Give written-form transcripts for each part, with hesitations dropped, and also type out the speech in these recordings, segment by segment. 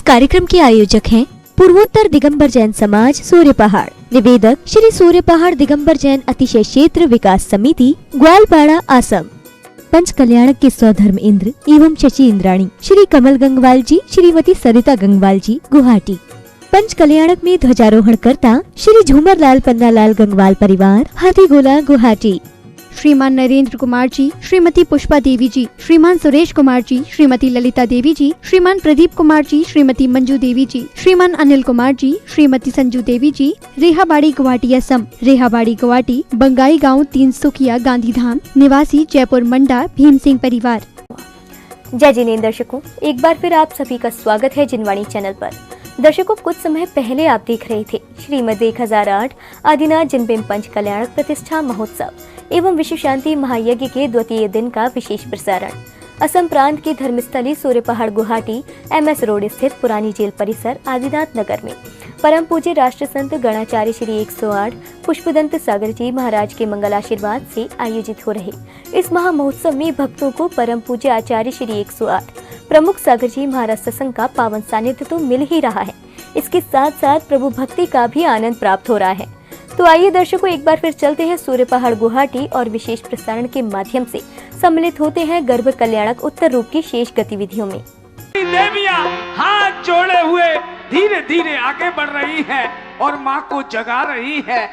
कार्यक्रम के आयोजक हैं पूर्वोत्तर दिगंबर जैन समाज सूर्य पहाड़। निवेदक श्री सूर्य पहाड़ दिगंबर जैन अतिशय क्षेत्र विकास समिति ग्वालपाड़ा असम। पंच कल्याणक के स्वधर्म इंद्र एवं शशि इंद्राणी श्री कमल गंगवाल जी, श्रीमती सरिता गंगवाल जी गुवाहाटी। पंच कल्याणक में ध्वजारोहण करता श्री झूमर लाल पन्नालाल गंगवाल परिवार हाथीगोला गुवाहाटी। श्रीमान नरेंद्र कुमार जी, श्रीमती पुष्पा देवी जी, श्रीमान सुरेश कुमार जी, श्रीमती ललिता देवी जी, श्रीमान प्रदीप कुमार जी, श्रीमती मंजू देवी जी, श्रीमान अनिल कुमार जी, श्रीमती संजू देवी जी, रेहाबाड़ी गुवाहाटी असम। रेहाबाड़ी गुवाहाटी बंगाई गांव 3 सुखिया गांधीधाम निवासी जयपुर मंडा भीम सिंह परिवार। जय जिनेंद्र दर्शकों, एक बार फिर आप सभी का स्वागत है जिनवाणी चैनल पर। दर्शकों, कुछ समय पहले आप देख रहे थे श्रीमद 1008 आदिनाथ जिनबिंब पंच कल्याणक प्रतिष्ठा महोत्सव एवं विश्व शांति महायज्ञ के द्वितीय दिन का विशेष प्रसारण। असम प्रांत की धर्मस्थली सूर्य पहाड़ गुवाहाटी MS रोड स्थित पुरानी जेल परिसर आदिनाथ नगर में परम पूज्य राष्ट्र संत गणाचार्य श्री 108 पुष्पदंत सागर जी महाराज के मंगल आशीर्वाद से आयोजित हो रहे इस महा महोत्सव में भक्तों को परम पूज्य आचार्य श्री 108 प्रमुख सागर जी महाराज सत्संग का पावन सानिध्य तो मिल ही रहा है, इसके साथ साथ प्रभु भक्ति का भी आनंद प्राप्त हो रहा है। तो आइए दर्शकों, एक बार फिर चलते हैं सूर्य पहाड़ गुवाहाटी और विशेष प्रसारण के माध्यम से सम्मिलित होते हैं गर्भ कल्याणक उत्तर रूप की शेष गतिविधियों में। देवियां हाथ जोड़े हुए धीरे धीरे आगे बढ़ रही हैं और माँ को जगा रही है।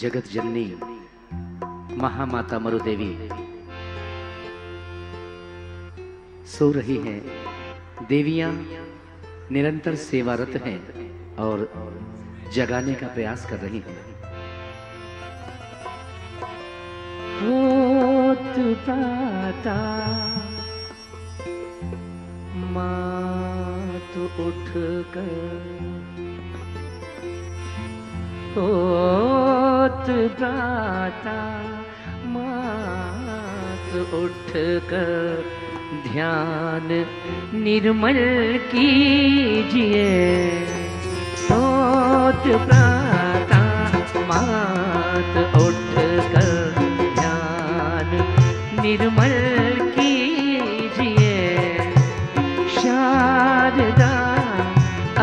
जगत जननी महामाता मरुदेवी सो रही हैं। देवियां निरंतर सेवारत हैं और जगाने का प्रयास कर रही हैं। होत प्राता मात उठ कर, होत प्राता मात उठ कर ध्यान निर्मल कीजिए। होत प्राता मात उठ कर ध्यान निर्मल कीजिए। शारदा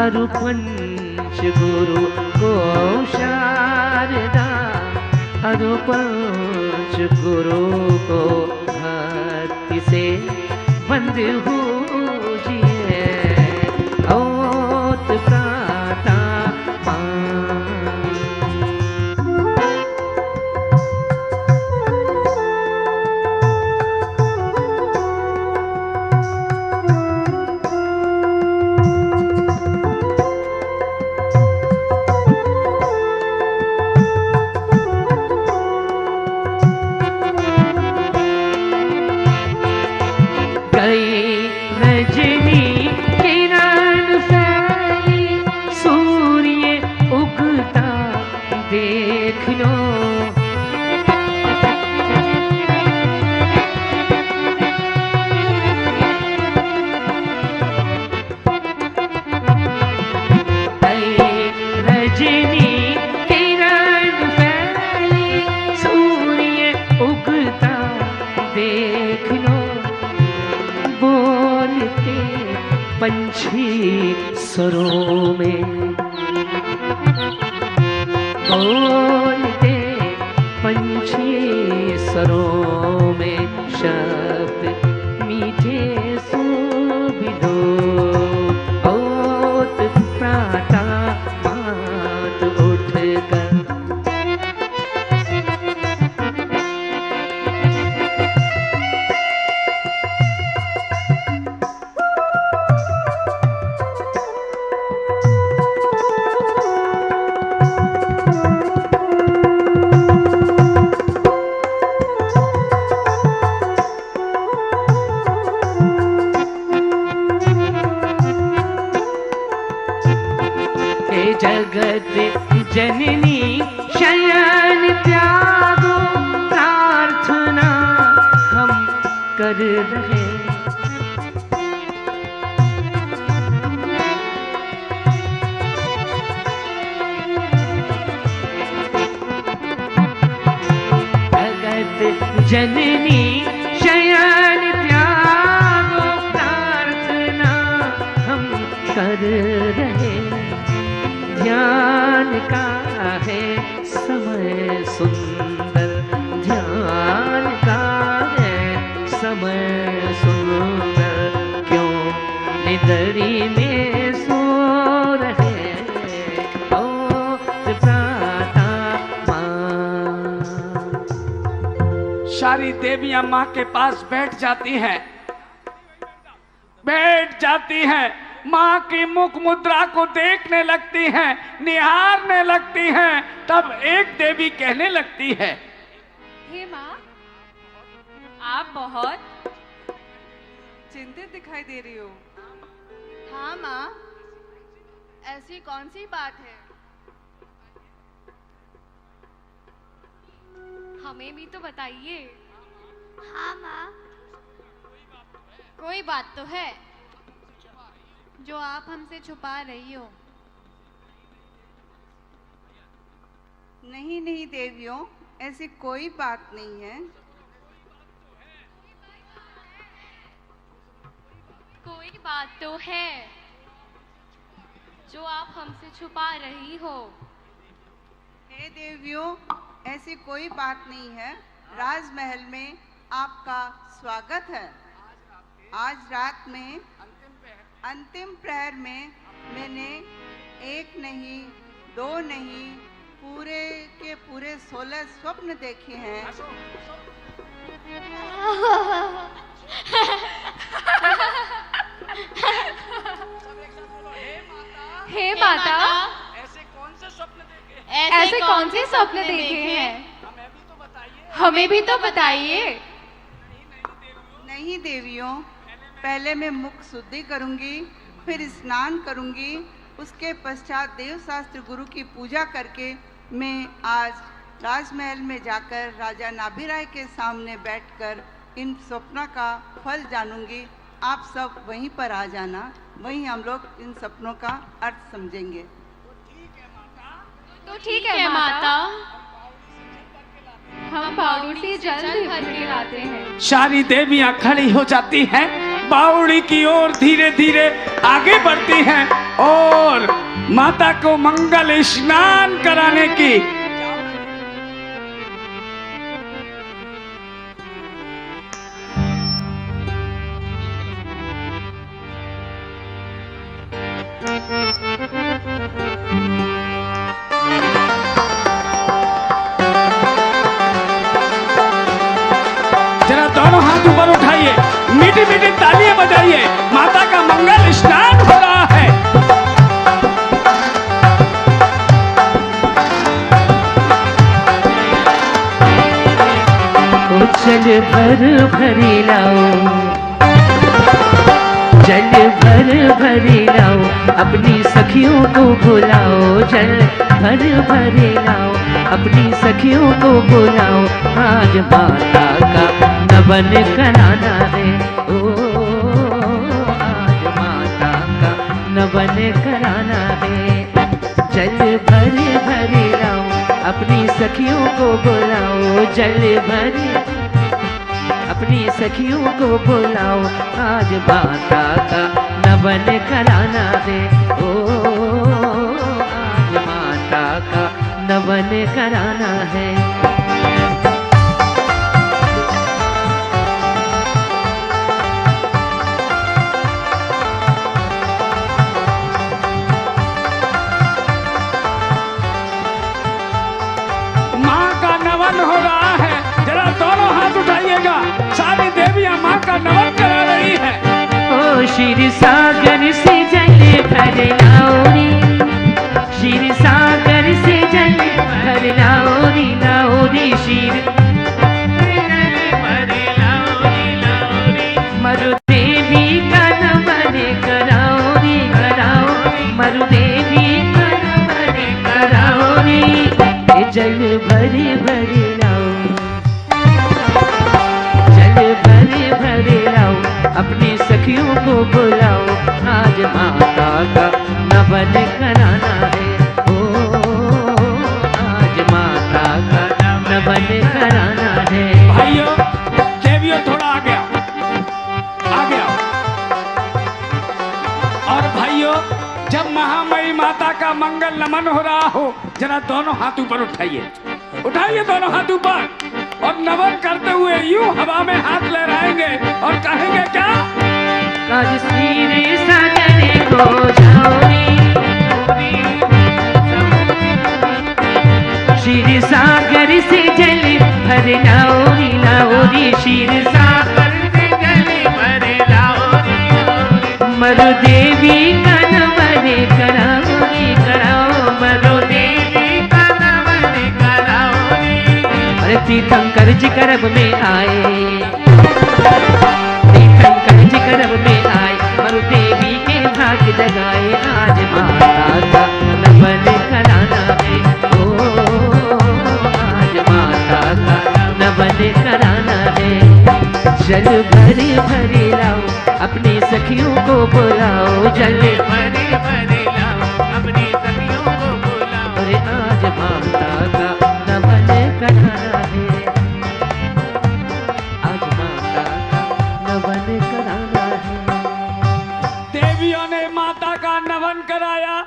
अरु पंच गुरु को, शारदा अरु पंच गुरु को भक्ति से बंद होजिए। होत प्राता पंछी स्वरों में बोलते, पंछी स्वरों में शब्द मीठे सुबिलो। होत प्राता मात उठ कर, जगत जननी शयन त्यागो प्रार्थना हम कर रहे। जगत जननी शयन त्यागो प्रार्थना हम कर रहे, ध्यान का है समय सुंदर, ध्यान का है समय सुंदर, क्यों निदरी में सो रहे ओ प्राता माँ। सारी देवियां माँ के पास बैठ जाती हैं, बैठ जाती हैं, माँ की मुख मुद्रा को देखने लगती हैं, निहारने लगती हैं। तब एक देवी कहने लगती है, हे माँ, आप बहुत चिंतित दिखाई दे रही हो। हाँ माँ, ऐसी कौन सी बात है? हमें भी तो बताइए। हाँ माँ, कोई बात तो है जो आप हमसे छुपा रही हो। नहीं नहीं देवियों, ऐसी कोई बात नहीं है। कोई बात तो है जो आप हमसे छुपा रही हो। हे देवियों, ऐसी कोई बात नहीं है। राजमहल में आपका स्वागत है। आज रात में अंतिम प्रहर में मैंने एक नहीं, दो नहीं, पूरे के पूरे 16 स्वप्न देखे हैं। हे माता, ऐसे कौन से स्वप्न देखे हैं? हमें भी तो बताइए। नहीं देवियों, पहले मैं मुख शुद्धि करूंगी, फिर स्नान करूंगी, उसके पश्चात देव शास्त्र गुरु की पूजा करके मैं आज राजमहल में जाकर राजा नाभिराय के सामने बैठकर इन सपनों का फल जानूंगी। आप सब वहीं पर आ जाना, वहीं हम लोग इन सपनों का अर्थ समझेंगे। तो ठीक है माता, हम बावड़ी से जल भर के लाते हैं। सारी देवियां खड़ी हो जाती हैं, बावड़ी की ओर धीरे धीरे आगे बढ़ती हैं और माता को मंगल स्नान कराने की जरा दोनों हाथ ऊपर उठाइए, मीठी मीठी तालियां बजाइए, माता का मंगल स्नान हो रहा है। जल भर भरी लाओ, जल भर भरी लाओ, अपनी सखियों को बुलाओ, जल भर भरी लाओ, अपनी सखियों को बुलाओ, आज माता का नवन कराना है। ओ आज माता का नवन कराना है। जल भर भरी लाओ, अपनी सखियों को बुलाओ, जल भर अपनी सखियों को बुलाओ, आज माता का नवन कराना है। ओ आज माता का नवन कराना है। माँ का नवन हो रहा है, जरा दोनों हाथ उठाइएगा। सारी देवियां माँ का नवन करा रही है। ओ क्षीर सागर से जल भर लाओ रे, क्षीर सागर से जल भर लाओ रे, लाओ रे क्षीर मरुदेवी का नवन कराओ रे, कराओ मरुदेवी का नवन कराओ रे। जल भरे भरे लाओ, जल भरे भरे लाओ, अपनी सखियों को बुलाओ, आज माता का नवन कराना है। ओ आज माता का नवन कराना है। भाइयों जब महामयी माता का मंगल नमन हो रहा हो, जरा दोनों हाथ ऊपर उठाइए, उठाइए दोनों हाथ ऊपर और नमन करते हुए यूं हवा में हाथ लहराएंगे और कहेंगे क्या? आज क्षीर सागर को जाओ, क्षीर सागर से जल भर लाओ रे, लाओ रे क्षीर सागर से जल भर लाओ रे, मरु देवी का नमन कराओ रे, कराओ मरु देवी का नमन कराओ रे। अरे तीर्थंकर जी गर्भ में आए, तीर्थंकर जी गर्भ में आए, मरु देवी के भाग जगाए, आज माता का नमन कराना है, नमन कराना है। जल भरे भरे लाओ, अपनी सखियों को बुलाओ, जल भरे भरे लाओ, अपनी सखियों को बुलाओ, अरे आज माता का नमन कराना है, आज माता का नमन कराना है। देवियों ने माता का नमन कराया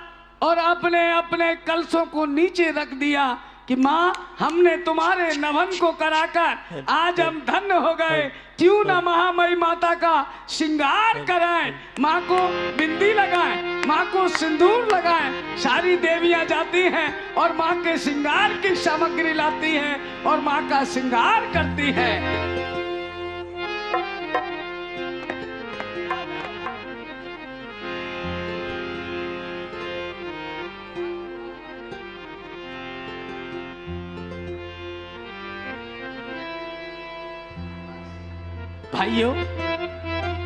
और अपने अपने कलशों को नीचे रख दिया कि माँ, हमने तुम्हारे नमन को कराकर आज हम धन्य हो गए, क्यों न महामयी माता का श्रृंगार कराएं, माँ को बिंदी लगाएं, माँ को सिंदूर लगाएं। सारी देवियां जाती हैं और माँ के श्रृंगार की सामग्री लाती हैं और माँ का श्रृंगार करती हैं। भाइयों,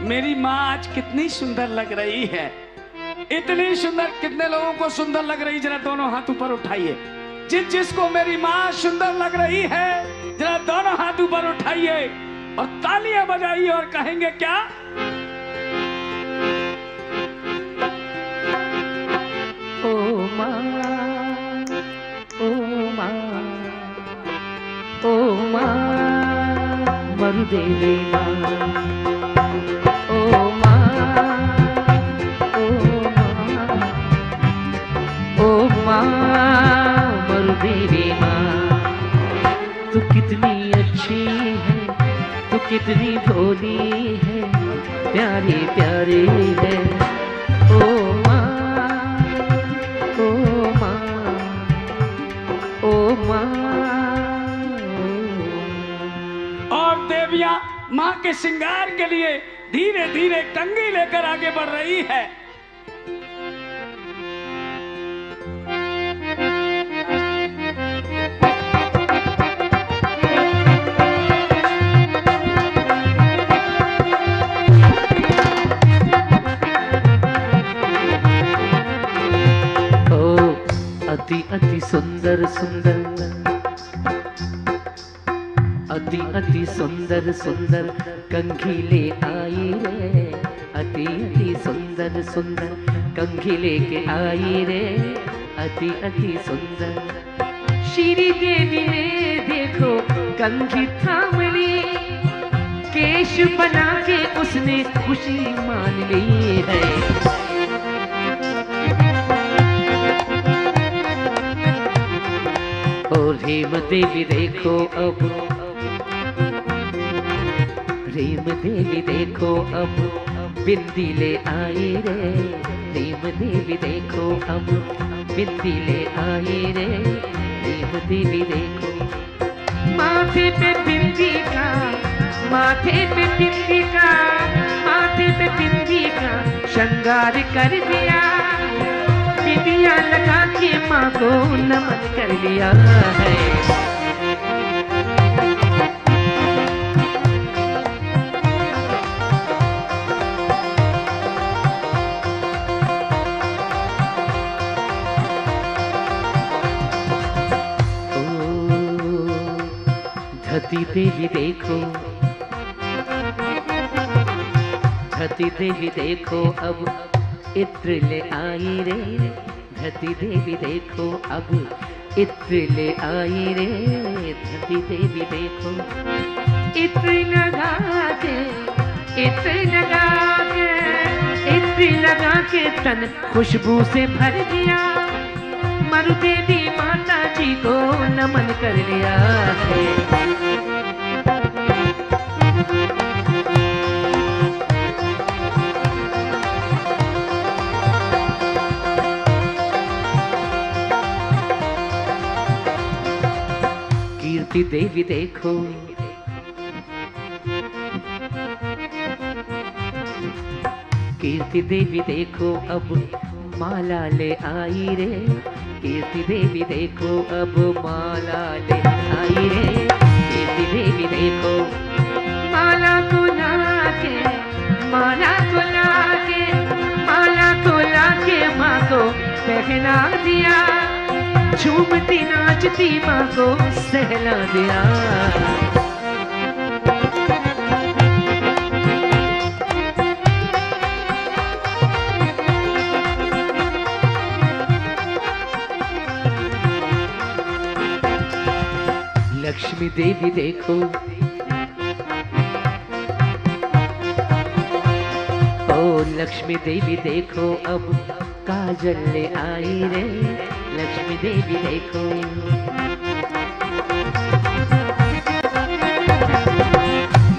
मेरी माँ आज कितनी सुंदर लग रही है, इतनी सुंदर। कितने लोगों को सुंदर लग रही, जरा दोनों हाथ ऊपर उठाइए। जिस जिसको मेरी माँ सुंदर लग रही है, जरा दोनों हाथ ऊपर उठाइए और तालियां बजाइए और कहेंगे क्या? ओ माँ, ओ माँ, ओ माँ मरुदेवी माँ, ओ माँ, ओ माँ, ओ माँ मरुदेवी माँ, तू कितनी अच्छी है, तू कितनी भोली है, प्यारी प्यारी है, ओ माँ, ओ माँ, ओ माँ। और देवियां माँ के श्रृंगार के लिए धीरे धीरे कंगी लेकर आगे बढ़ रही है। ओ अति अति सुंदर सुंदर, अति अति सुंदर सुंदर कंघी ले आई रे, अति अति सुंदर सुंदर कंघी लेके आई रे, अति अति सुंदर। श्री देवी ने देखो कंघी थाम ली, केश बना के उसने खुशी मान ली है। और हेम देवी देखो अब, रेम देवी देखो अब बिंदी ले आई रे, रेम देवी देखो अब बिंदी ले आई रे, रेम देवी देखो माथे पे बिंदी का, माथे पे बिंदी का, माथे पे बिंदी का श्रृंगार कर दिया, बिंदिया लगा के माँ को नमन कर लिया है। धती देवी देखो, धती देवी देखो अब इत्र ले आई रे, धती देवी देखो अब इत्र ले आई रे, धती देवी देखो इत्र लगा के, इत्र लगा के, इत्र मेहंदी लगा के तन खुशबू से भर दिया, मरु देवी माता जी को नमन कर लिया है। कीर्ति देवी देखो, कीर्ति देवी देखो अब माला ले आई रे, कीर्ति देवी देखो अब माला ले आई रे, कीर्ति देवी देखो माला को लाके, माला को लाके, माला को लाके माँ को पहना दिया, झूमती नाचती माँ को सहला दिया। लक्ष्मी देवी देखो, ओ लक्ष्मी देवी देखो अब काजल ले आई रे, लक्ष्मी देवी देखो।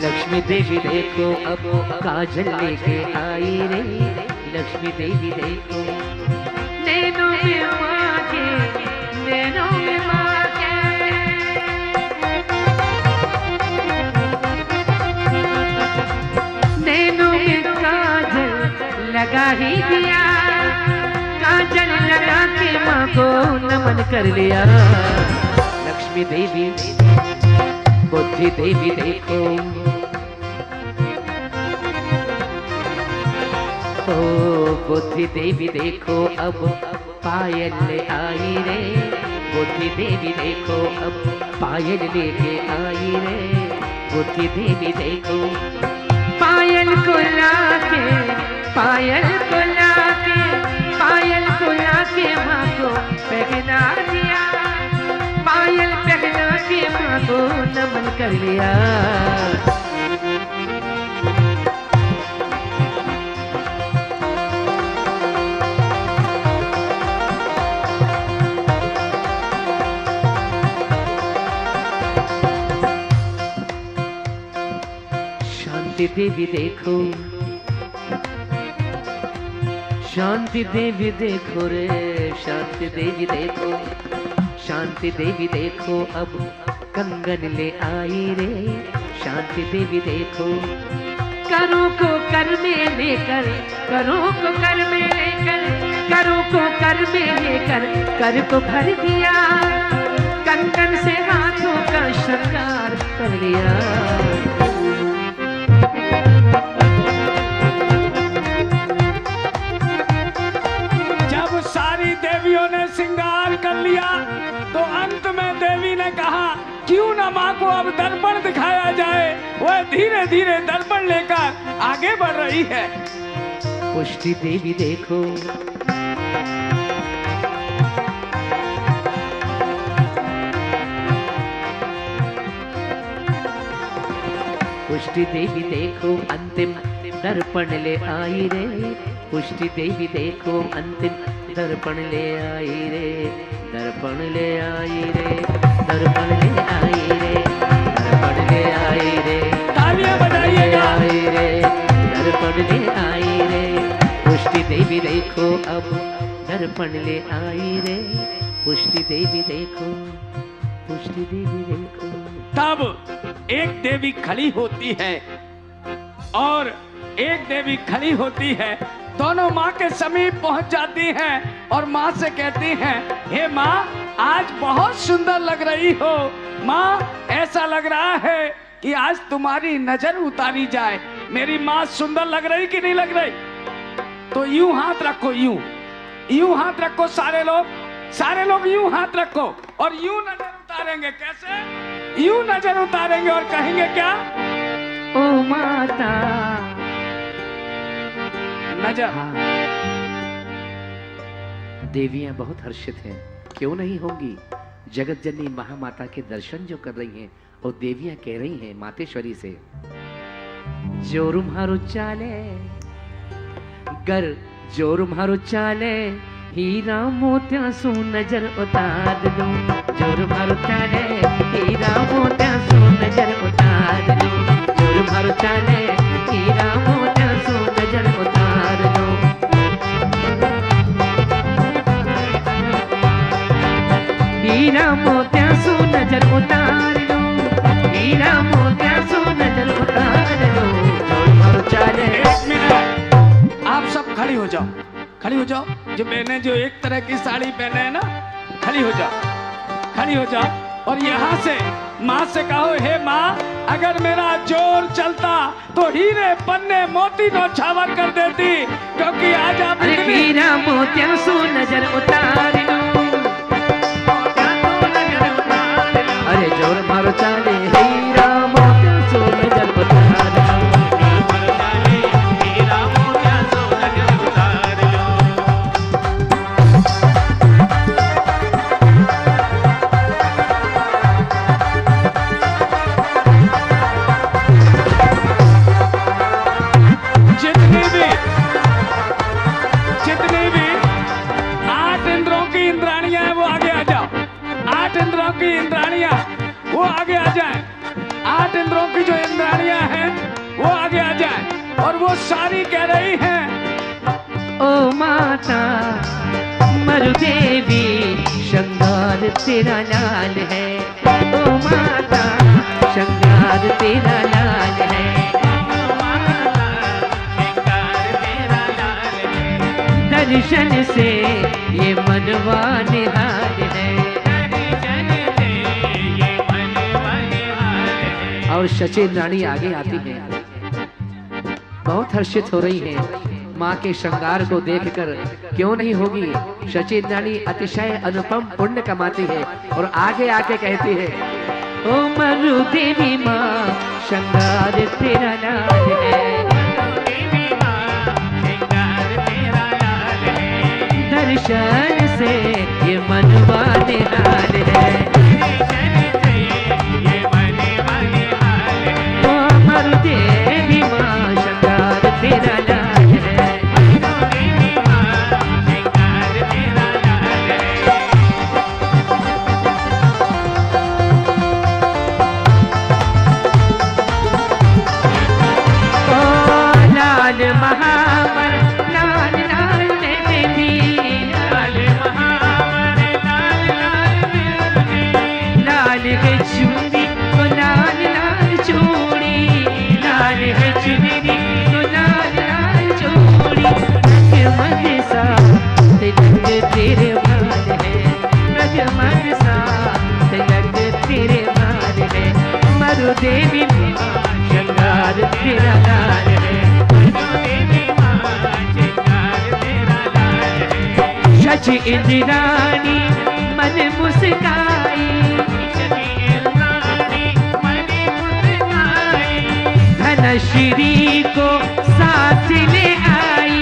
लक्ष्मी देवी देखो अब काजल लेके आई रे, लक्ष्मी देवी देखो। नैनों में माँ के, नैनों में माँ के, नैनों में काजल लगा ही दिया, काजल लगा के माँ को नमन कर लिया। लक्ष्मी देवी, बुद्धि देवी देखो, ओ बुद्धि देवी देखो अब पायल ले आई रे, बुद्धि देवी देखो अब पायल लेके आई रे, बुद्धि देवी देखो। पायल को लाके, पायल को लाके, पायल को लाके माँ को पहना दिया, पायल पहना के माँ को नमन कर लिया। शांति देवी देखो, शांति देवी देखो रे, शांति देवी देखो, शांति देवी देखो अब कंगन ले आई रे, शांति देवी देखो। करों को कर में लेकर, करों को कर में लेकर, करों को कर में लेकर कर को भर दिया, कंगन से हाथों का श्रृंगार कर लिया। श्रृंगार कर लिया तो अंत में देवी ने कहा क्यों ना माँ को अब दर्पण दिखाया जाए। वह धीरे धीरे दर्पण लेकर आगे बढ़ रही है। पुष्टि देवी देखो, पुष्टि देवी देखो अंतिम दर्पण ले आई रे, पुष्टि देवी देखो अंतिम दर्पण ले आई रे, दर्पण ले आई रे, दर्पण ले आई रे, दर्पण ले आई रे, तालियां बजाइएगा। आई रे, दर्पण ले आई रे, पुष्टि देवी देखो अब दर्पण ले आई रे, पुष्टि देवी देखो, पुष्टि देवी देखो। तब एक देवी खड़ी होती है और एक देवी खड़ी होती है, दोनों माँ के समीप पहुंच जाती हैं और माँ से कहती हैं, हे माँ आज बहुत सुंदर लग रही हो। माँ ऐसा लग रहा है कि आज तुम्हारी नजर उतारी जाए। मेरी माँ सुंदर लग रही कि नहीं लग रही? तो यूं हाथ रखो, यूं हाथ रखो, सारे लोग यूं हाथ रखो और यूं नजर उतारेंगे। कैसे? यूं नजर उतारेंगे और कहेंगे क्या? ओ माता नजर। देवियां बहुत हर्षित हैं, क्यों नहीं होंगी? जगत जननी महामाता के दर्शन जो कर रही हैं और देवियां कह रही हैं मातेश्वरी से, जो रुम्हारो चाले गर जोर मारो चाले हीरा मोतिया सू नजर उतार दो, जोर मारो चाले हीरा मोतिया सू नजर उतार दो, जोर मारो चाले हीरा मोतिया सू नजर उतार दो। हीरा मोतिया सू नजर उतार दो, हीरा मोतिया सू नजर उतार दो, जोर मारो चाले। एक मिनट, आप सब खड़ी हो जाओ, खड़ी हो जाओ। जो बहने जो एक तरह की साड़ी पहने हैं ना, खड़ी हो जाओ, खड़ी हो जाओ। और यहाँ से माँ से कहो, हे माँ, अगर मेरा जोर चलता तो हीरे पन्ने मोती नौछावर कर देती, क्योंकि आज आप हीरा मोतिया सू नजर उतार दो, अरे जोर मारो चाले हीरा मोतिया सू नजर उतार दो। जितनी भी 8 इंद्रों की इंद्राणियां हैं वो आगे आ जाओ, 8 इंद्रों की इंद्राणियां वो आगे आ जाएं, 8 इंद्रों की जो इंद्राणियां हैं वो आगे आ जाएं। और वो सारी कह रही हैं, ओ माता मरु देवी श्रृंगार तेरा लाल है, ओ माता श्रृंगार तेरा लाल है, दर्शन से ये मनवा निहाल है। और सचिन रानी आगे आती है, बहुत हर्षित हो रही है माँ के श्रृंगार को देखकर। क्यों नहीं होगी, सचिन रानी अतिशय अनुपम पुण्य कमाती है और आगे आके कहती है, ओ मरु देवी माँ श्रृंगार तेरा लाल है, दर्शन से ये मनवा निहाल है। ओ मरु देवी माँ श्रृंगार तेरा लाल है, ओ लाल महावर लाल लाल देवी, लाल है चूड़ी तो लाल लाल चूड़ी, लाल है चुनरी तो लाल लाल चूड़ी, रजमग सा तिलक तेरे बाल है, रजमग सा तिलक तेरे बाल है, मरु देवी श्रृंगार तेरा लाल है, शच इंद्राणी मन मुस्काई, धनश्री को साथ ले आई,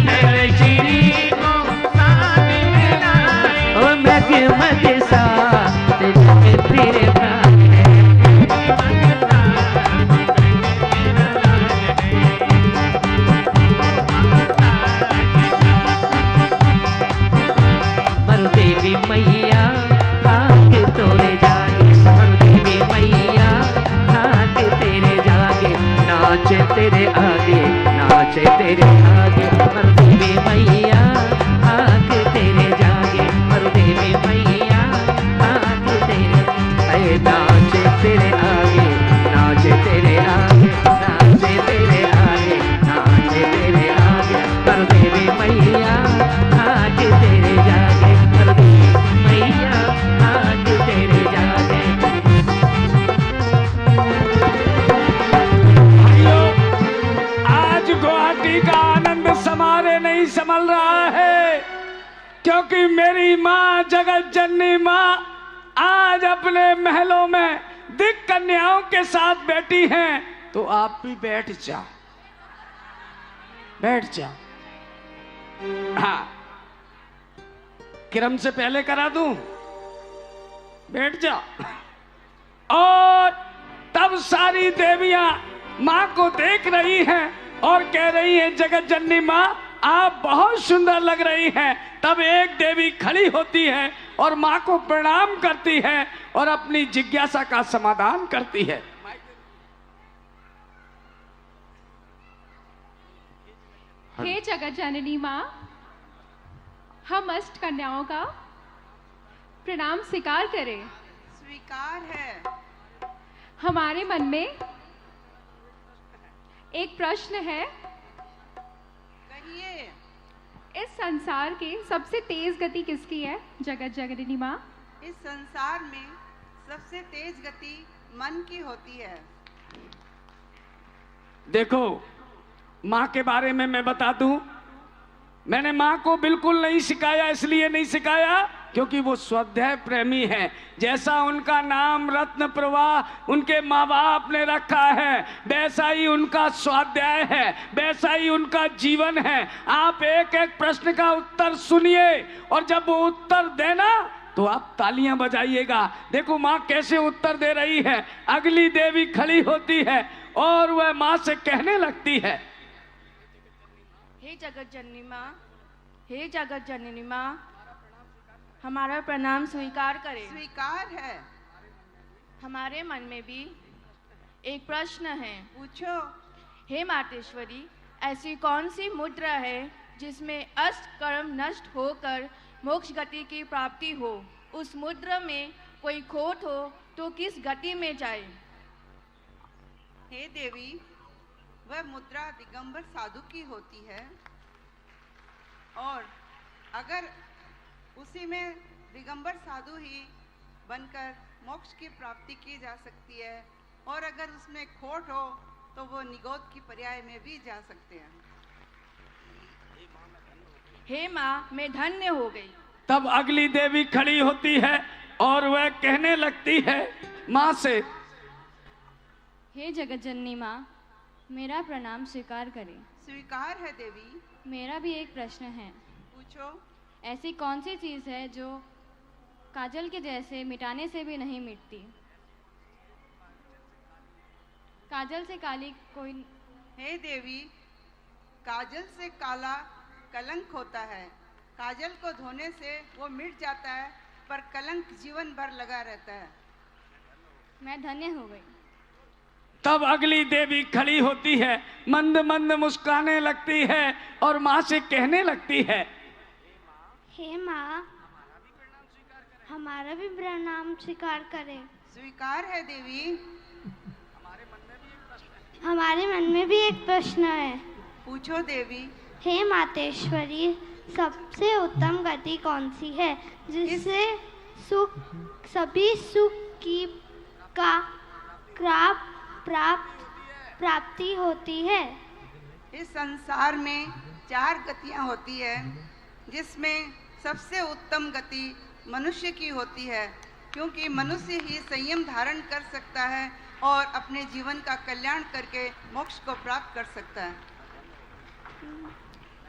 धनश्री को साथ ले आई, ओ मगमग सा तिलक तेरे बाल है, मरु देवी मैया भाग तोरे जागे, मरु देवी मैया भाग तेरे जागे, नाचे तेरे आगे, नाचे तेरे आगे, मरु देवी मैया भाग तेरे जागे, मरु देवी मैया भाग तेरे, अरे नाचे तेरे आगे, नाचे तेरे आगे, नाचे तेरे आगे, नाचे तेरे आगे, मरु देवी मैया भाग तेरे जागे, मरु देवी मैया भाग तेरे जागे। भाइयों, आज गुवाहाटी का आनंद समारे नहीं संभल रहा है, क्योंकि मेरी माँ जगत जननी माँ आज अपने महलों में दिक कन्याओं के साथ बैठी हैं। तो आप भी बैठ जाओ, बैठ जाओ। हाँ, क्रम से पहले करा दूं, बैठ जाओ। और तब सारी देवियां माँ को देख रही हैं और कह रही हैं जगत जननी माँ आप बहुत सुंदर लग रही हैं। तब एक देवी खड़ी होती है और माँ को प्रणाम करती है और अपनी जिज्ञासा का समाधान करती है। हे जगत जननी माँ, हम अष्ट कन्याओं का प्रणाम स्वीकार करें। स्वीकार है। हमारे मन में एक प्रश्न है। कहिए। इस संसार के सबसे तेज गति किसकी है जगत जननी माँ? इस संसार में सबसे तेज गति मन की होती है। देखो माँ के बारे में मैं बता दूं, मैंने माँ को बिल्कुल नहीं सिखाया। इसलिए नहीं सिखाया क्योंकि वो स्वाध्याय प्रेमी है। जैसा उनका नाम रत्न प्रवाह उनके माँ बाप ने रखा है, वैसा ही उनका स्वाध्याय है, वैसा ही उनका जीवन है। आप एक एक प्रश्न का उत्तर सुनिए और जब वो उत्तर देना तो आप तालियां बजाइएगा। देखो माँ कैसे उत्तर दे रही है। अगली देवी खड़ी होती है और वह माँ से कहने लगती है, हे जगत जननी माँ, हे जगत जननी माँ, हमारा प्रणाम स्वीकार करें। स्वीकार है। हमारे मन में भी एक प्रश्न है। पूछो। हे मातेश्वरी, ऐसी कौन सी मुद्रा है जिसमें अष्ट कर्म नष्ट होकर मोक्ष गति की प्राप्ति हो? उस मुद्रा में कोई खोट हो तो किस गति में जाए? हे देवी, वह मुद्रा दिगंबर साधु की होती है और अगर उसी में दिगंबर साधु ही बनकर मोक्ष की प्राप्ति की जा सकती है और अगर उसमें खोट हो तो वो निगोद की पर्याय में भी जा सकते हैं। हे माँ, मैं धन्य हो गई। तब अगली देवी खड़ी होती है और वह कहने लगती है माँ से, हे जगत जननी माँ, मेरा प्रणाम स्वीकार करें। स्वीकार है देवी। मेरा भी एक प्रश्न है। पूछो। ऐसी कौन सी चीज़ है जो काजल के जैसे मिटाने से भी नहीं मिटती? काजल से काली कोई। हे देवी, काजल से काला कलंक होता है। काजल को धोने से वो मिट जाता है पर कलंक जीवन भर लगा रहता है। मैं धन्य हो गई। तब अगली देवी खड़ी होती है, मंद मंद मुस्काने लगती है और माँ से कहने लगती है, हे माँ, हमारा भी प्रणाम स्वीकार करें। स्वीकार है देवी। हमारे मन में भी एक प्रश्न है। पूछो देवी। हे मातेश्वरी, सबसे उत्तम गति कौन सी है जिससे सभी सुख की प्राप्ति होती है? इस संसार में 4 गतियाँ होती है जिसमें सबसे उत्तम गति मनुष्य की होती है, क्योंकि मनुष्य ही संयम धारण कर सकता है और अपने जीवन का कल्याण करके मोक्ष को प्राप्त कर सकता है।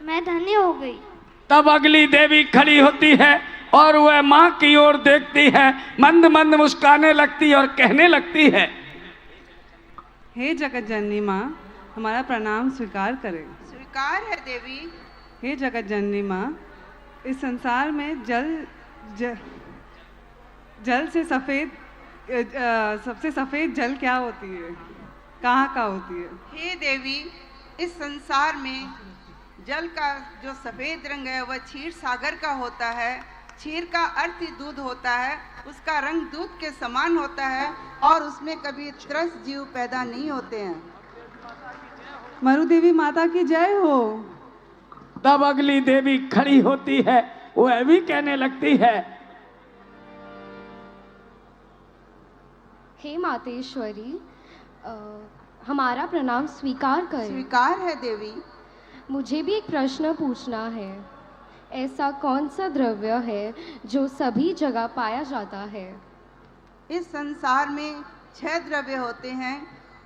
मैं धन्य हो गई। तब अगली देवी खड़ी होती है और वह माँ की ओर देखती है, मंद मंद मुस्काने लगती है और कहने लगती है, हे जगत जननी माँ, हमारा प्रणाम स्वीकार करें। स्वीकार है देवी। हे जगत जननी माँ, इस संसार में जल से सफ़ेद सबसे सफ़ेद जल क्या होती है? कहाँ का होती है? हे देवी, इस संसार में जल का जो सफ़ेद रंग है वह क्षीर सागर का होता है। क्षीर का अर्थ ही दूध होता है, उसका रंग दूध के समान होता है और उसमें कभी त्रस्त जीव पैदा नहीं होते हैं। मरु देवी माता की जय हो। तब अगली देवी खड़ी होती है, वह भी कहने लगती है, हे मातेश्वरी, हमारा प्रणाम स्वीकार करें। स्वीकार है देवी। मुझे भी एक प्रश्न पूछना है। ऐसा कौन सा द्रव्य है जो सभी जगह पाया जाता है? इस संसार में 6 द्रव्य होते हैं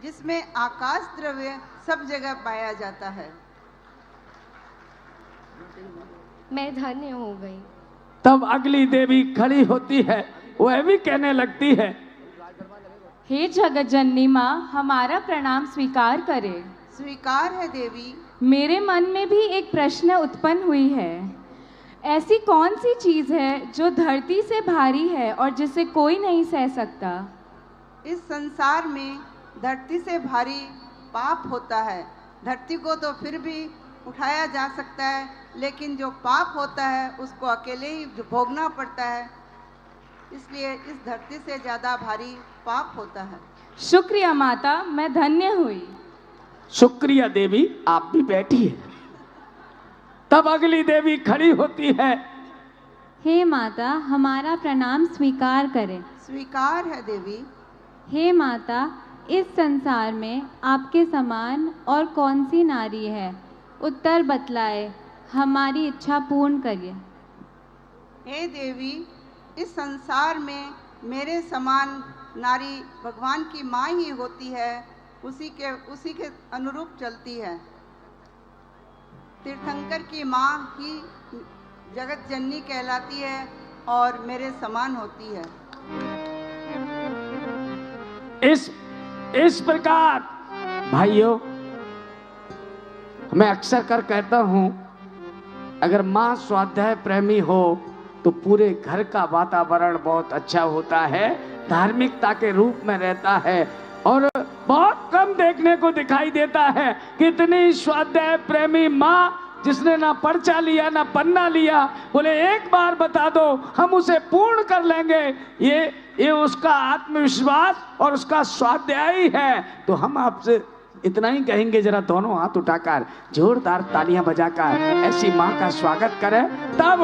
जिसमें आकाश द्रव्य सब जगह पाया जाता है। मैं धन्य हो गई। तब अगली देवी खड़ी होती है, वह भी कहने लगती है, हे जगत जननी माँ, हमारा प्रणाम स्वीकार करें। स्वीकार है देवी। मेरे मन में भी एक प्रश्न उत्पन्न हुई है। ऐसी कौन सी चीज़ है जो धरती से भारी है और जिसे कोई नहीं सह सकता? इस संसार में धरती से भारी पाप होता है। धरती को तो फिर भी उठाया जा सकता है, लेकिन जो पाप होता है उसको अकेले ही भोगना पड़ता है। इसलिए इस धरती से ज़्यादा भारी पाप होता है। शुक्रिया माता, मैं धन्य हुई। शुक्रिया देवी, आप भी बैठिए। तब अगली देवी खड़ी होती है। हे माता, हमारा प्रणाम स्वीकार करें। स्वीकार है देवी। हे माता, इस संसार में आपके समान और कौन सी नारी है? उत्तर बतलाए, हमारी इच्छा पूर्ण करिए। हे देवी, इस संसार में मेरे समान नारी भगवान की माँ ही होती है, उसी के अनुरूप चलती है। तीर्थंकर की माँ ही जगत जननी कहलाती है और मेरे समान होती है। इस प्रकार भाइयों, मैं अक्सर कर कहता हूं, अगर माँ स्वाध्याय प्रेमी हो तो पूरे घर का वातावरण बहुत अच्छा होता है, धार्मिकता के रूप में रहता है। और बहुत कम देखने को दिखाई देता है कितनी स्वाध्याय प्रेमी माँ जिसने ना पर्चा लिया ना पन्ना लिया, बोले एक बार बता दो हम उसे पूर्ण कर लेंगे। ये उसका आत्मविश्वास और उसका स्वाध्याय है। तो हम आपसे इतना ही कहेंगे, जरा दोनों हाथ उठाकर जोरदार तालियां बजाकर ऐसी माँ का स्वागत करें। तब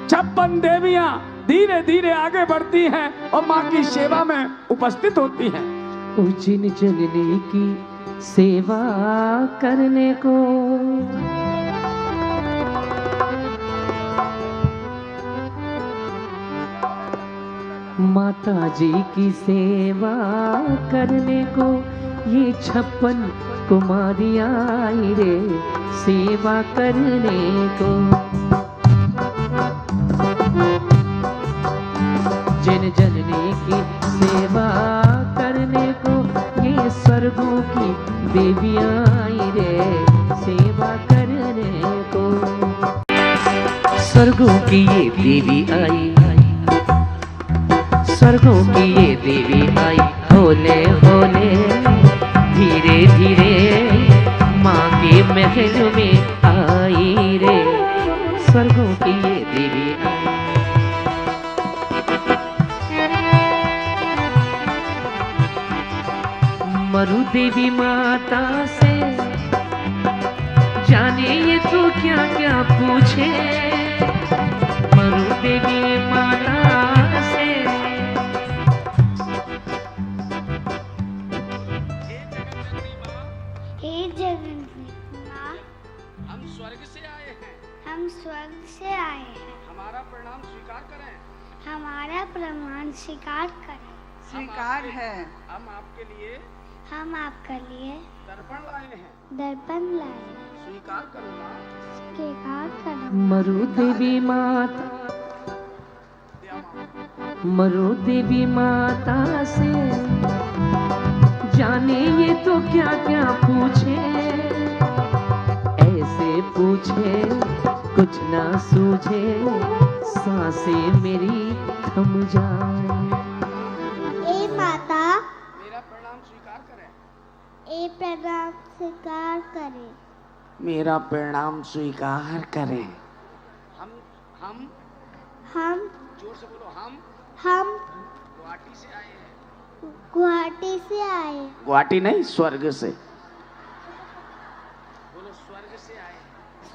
56 देवियां धीरे धीरे आगे बढ़ती हैं और माँ की सेवा में उपस्थित होती हैं। जिन जननी की सेवा करने को माता जी की सेवा करने को ये 56 कुमारियां आई रे सेवा करने को। जिन जननी की सेवा करने को ये स्वर्गों की देवियां आई रे सेवा करने को। स्वर्गों की ये देवी आई, स्वर्गों की ये देवी आई, होले होले धीरे धीरे माँ के महल में आई रे। स्वर्गों की ये देवी आई। मरु देवी माता से जाने ये तो क्या क्या पूछे। मरु देवी माता से हम स्वर्ग से आए हैं। हम स्वर्ग से आए हैं। हमारा प्रणाम स्वीकार करें। हमारा प्रणाम स्वीकार करें। स्वीकार है। हम आपके लिए दर्पण लाए हैं। दर्पण लाए। स्वीकार करो माँ। स्वीकार करो। मरु देवी माता, मरु देवी माता से जाने ये तो क्या क्या पूछे। ऐसे पूछे कुछ ना सूझे, सांसें मेरी थम जाए। ए माता, मेरा प्रणाम स्वीकार करें। ए प्रणाम स्वीकार करें। मेरा प्रणाम स्वीकार करें। हम जोर से बोलो। हम गुवाहाटी से आए हैं। गुवाहाटी से आए। गुवाहाटी नहीं, स्वर्ग से बोलो। स्वर्ग से आए।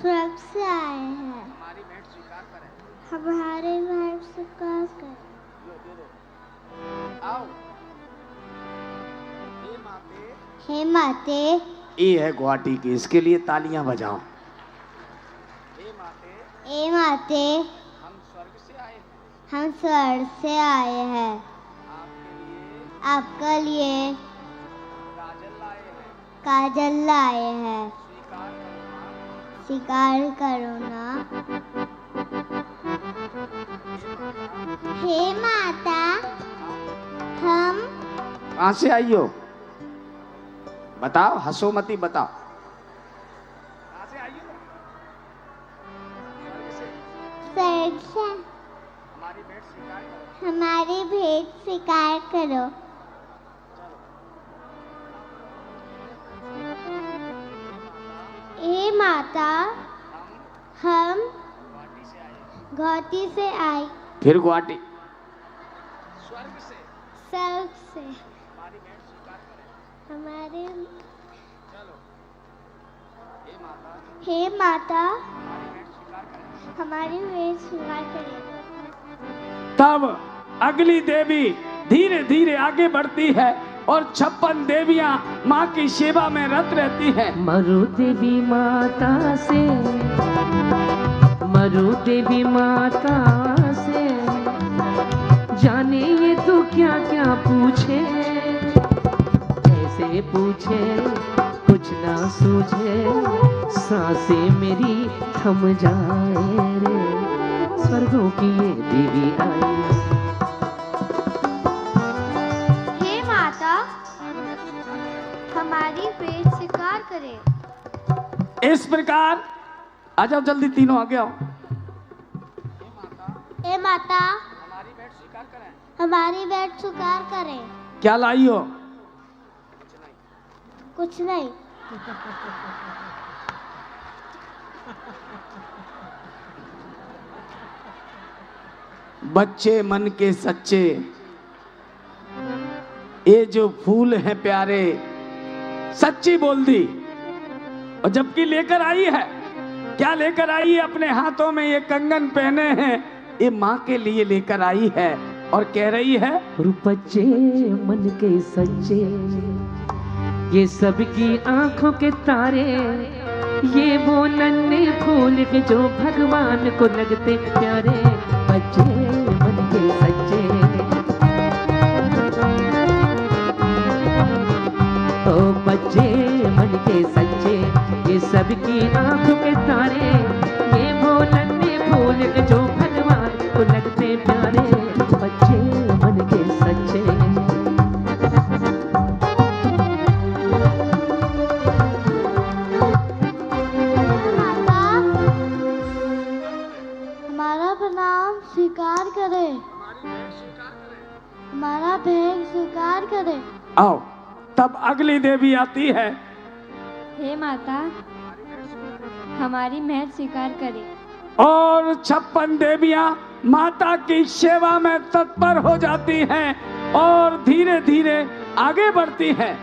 स्वर्ग से आए हैं। हमारी भेंट स्वीकार करें। हमारे भेंट स्वीकार करें। आओ। हे माते। ये है गुवाहाटी की, इसके लिए तालियां बजाओ। ए माते, हम स्वर्ग से आए हैं। हम स्वर्ग से आए हैं। आपके लिए काजल लाए हैं। स्वीकार करो ना। हे माता, हम कहाँ से आई हो? बताओ, हंसो मती, बताओ। अच्छा, हमारी भेंट स्वीकार करो। हे माता, हम गुवाहाटी से आए। फिर गुवाहाटी स्वर्ग से हमारे हे माता, हमारी भेंट स्वीकार करें। तब अगली देवी धीरे धीरे आगे बढ़ती है और 56 देवियां माँ की सेवा में रत रहती हैं। मरु देवी माता से, मरु देवी माता से, जाने ये तो क्या क्या पूछे, ऐसे पूछे कुछ ना सूझे, सांसें मेरी थम जाए रे, स्वर्गों की ये देवी आई। हे माता, हमारी भेंट स्वीकार करें। इस प्रकार आ जाओ, जल्दी तीनों आगे आओ। हे माता, हमारी भेंट स्वीकार करें। क्या लाई हो? कुछ नहीं। बच्चे मन के सच्चे, ये जो फूल हैं प्यारे, सच्ची बोल दी। और जबकि लेकर आई है, क्या लेकर आई है? अपने हाथों में ये कंगन पहने हैं, ये माँ के लिए लेकर आई है और कह रही है, बच्चे मन के सच्चे, ये सबकी आंखों के तारे, ये वो नन्हे फूल के जो भगवान को लगते प्यारे। बच्चे मन के सच्चे, ओ बच्चे मन के सच्चे, ये सबकी आंखों के तारे, ये वो नन्हे फूल के जो भगवान को लगते प्यारे। बच्चे मन के सच्चे। हमारा प्रणाम स्वीकार करें। हमारा भेंट स्वीकार करें। आओ। तब अगली देवी आती है। हे माता, हमारी भेंट स्वीकार करें। और 56 देवियां माता की सेवा में तत्पर हो जाती हैं और धीरे धीरे आगे बढ़ती हैं।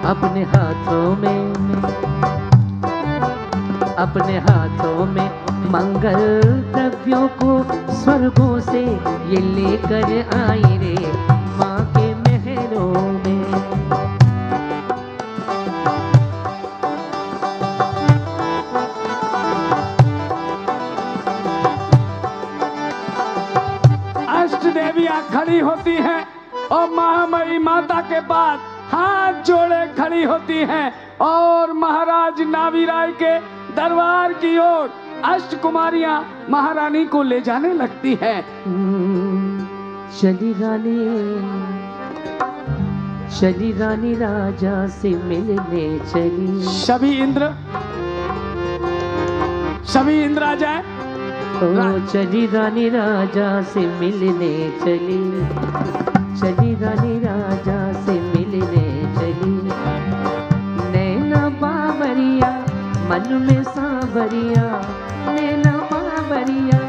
अपने हाथों में मंगल द्रव्यों को स्वर्गों से ये लेकर आई रे, माँ के महलों में। अष्ट देवियां खड़ी होती हैं और महामयी माता के पास हाथ जोड़े खड़ी होती हैं और महाराज नावीराय के दरबार की ओर अष्ट कुमारियां महारानी को ले जाने लगती हैं। चली रानी राजा से मिलने चली। सभी इंद्र आ जाए। चली रानी राजा से मिलने चली, चली रानी राजा से मिलने चली। नैना बावरिया मन में सांवरिया, नैना बावरिया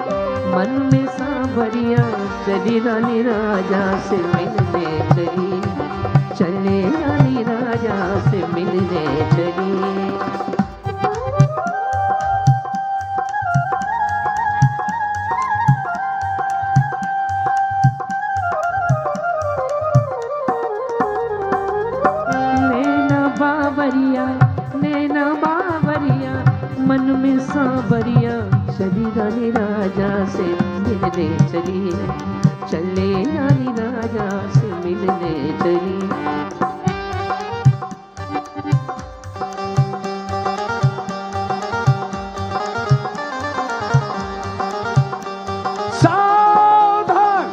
मन में सांवरिया, चली रानी राजा से मिलने चली, चले रानी राजा से मिलने चली। नैना बावरिया मन में सांवरिया, चली रानी राजा से मिलने चली, चले रानी राजा से मिलने चली। सावधान!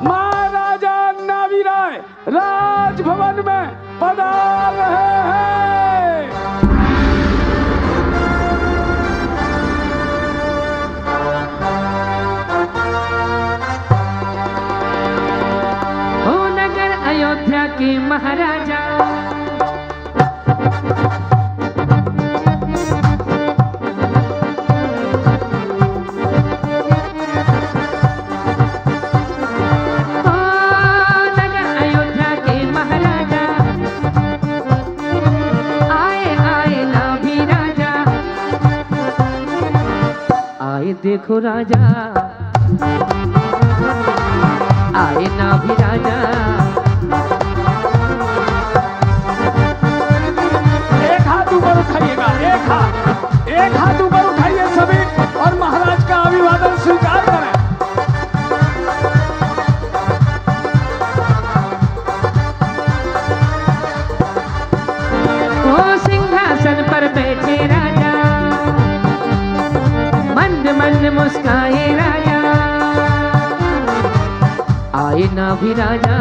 महाराजा नावीराय राजभवन में पधार रहे हैं। के महाराजा। नगर अयोध्या के महाराजा, आए आए ना भी राजा, आए देखो राजा, आए ना भी राजा। एक हाथ ऊपर उठाइएगा, एक हाथ ऊपर उठाइए सभी और महाराज का अभिवादन स्वीकार करें। वो सिंहासन पर बैठे राजा, मंद मंद मुस्काए राजा, आए ना भी राजा,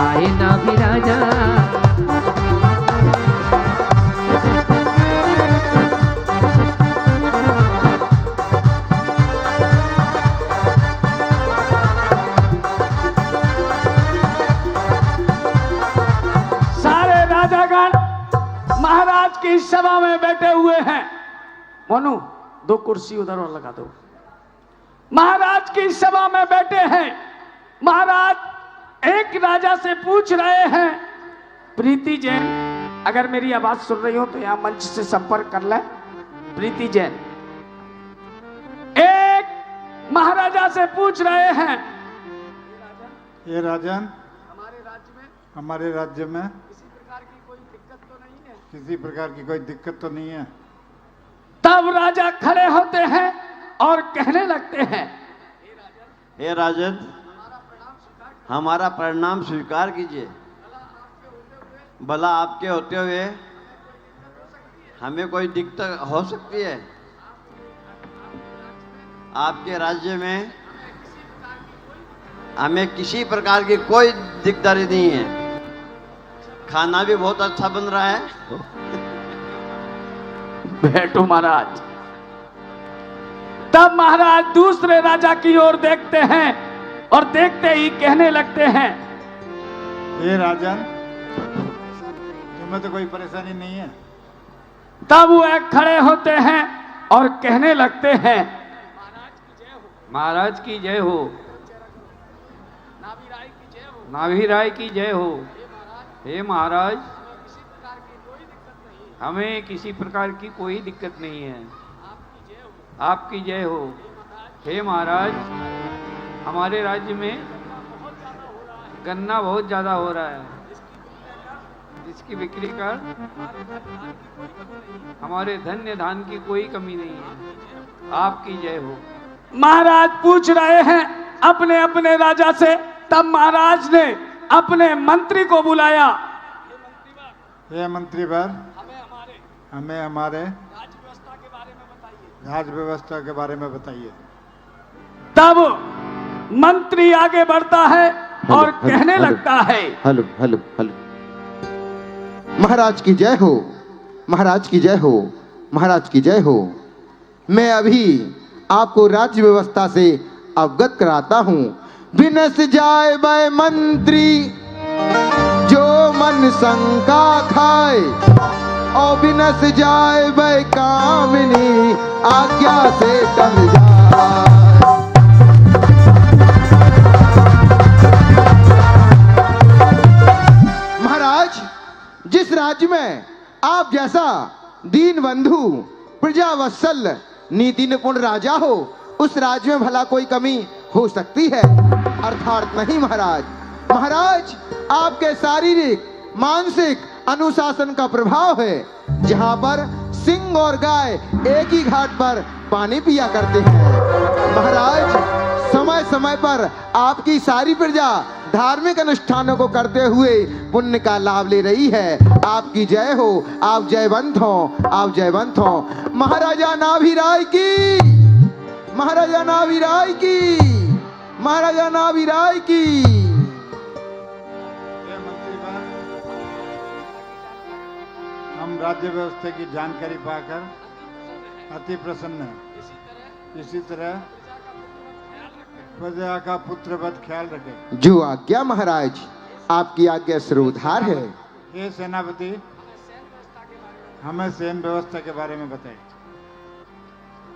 आए ना भी राजा। सारे राजागण महाराज की सभा में बैठे हुए हैं। मोनू 2 कुर्सी उधर और लगा दो। महाराज की सभा में बैठे हैं। महाराज एक राजा से पूछ रहे हैं, प्रीति जैन, अगर मेरी आवाज सुन रही हो तो यहां मंच से संपर्क कर ले। प्रीति जैन एक महाराजा से पूछ रहे हैं, ये राजन, हमारे राज्य में किसी प्रकार की कोई दिक्कत तो नहीं है। तब राजा खड़े होते हैं और कहने लगते हैं, हे राजन, हमारा प्रणाम स्वीकार कीजिए। भला आपके होते हुए हमें कोई दिक्कत हो सकती है? आपके राज्य में हमें किसी प्रकार की कोई दिक्कतदारी नहीं है। खाना भी बहुत अच्छा बन रहा है। बैठो महाराज। तब महाराज दूसरे राजा की ओर देखते हैं और देखते ही कहने लगते हैं, हे राजन, तुम्हें तो कोई परेशानी नहीं है? तब वो खड़े होते हैं और कहने लगते हैं, महाराज की जय हो, नाभी राय की जय हो। हे महाराज, हमें किसी प्रकार की कोई दिक्कत नहीं है। आपकी जय हो। हे महाराज, हमारे राज्य में गन्ना बहुत ज़्यादा हो रहा है, जिसकी बिक्री कर हमारे धन्य धान की कोई कमी नहीं है। आपकी जय हो। महाराज पूछ रहे हैं अपने अपने राजा से। तब महाराज ने अपने मंत्री को बुलाया। हे मंत्रीवर, हमें हमारे राज व्यवस्था के बारे में बताइए। तब मंत्री आगे बढ़ता है और कहने लगता है, हेलो हेलो हेलो, महाराज की जय हो, महाराज की जय हो, महाराज की जय हो। मैं अभी आपको राज्य व्यवस्था से अवगत कराता हूँ। बिनस जाए वह मंत्री जो मन शंका खाए, और बिनस जाए वह कामिनी आज्ञा से टल जाए। महाराज, जिस राज्य में आप जैसा दीन बंधु, प्रजा वत्सल, नीति निपुण राजा हो, उस राज्य में भला कोई कमी हो सकती है? अर्थात नहीं महाराज। महाराज, आपके शारीरिक मानसिक अनुशासन का प्रभाव है। जहां पर सिंह और गाय एक ही घाट पर पानी पिया करते हैं। महाराज, समय समय पर आपकी सारी प्रजा धार्मिक अनुष्ठानों को करते हुए पुण्य का लाभ ले रही है। आपकी जय हो, आप जयवंत हो, आप जयवंत हो। महाराजा नाभिराय की, महाराजा नाभिराय की, महाराजा नाभिराय की। हम राज्य व्यवस्था की जानकारी पाकर अति प्रसन्न हैं। इसी तरह प्रजा का पुत्रवत ख्याल रखे। जो आज्ञा महाराज, आपकी आज्ञा सर्वोधार है। हे सेनापति, हमें सेन व्यवस्था के बारे में बताएं।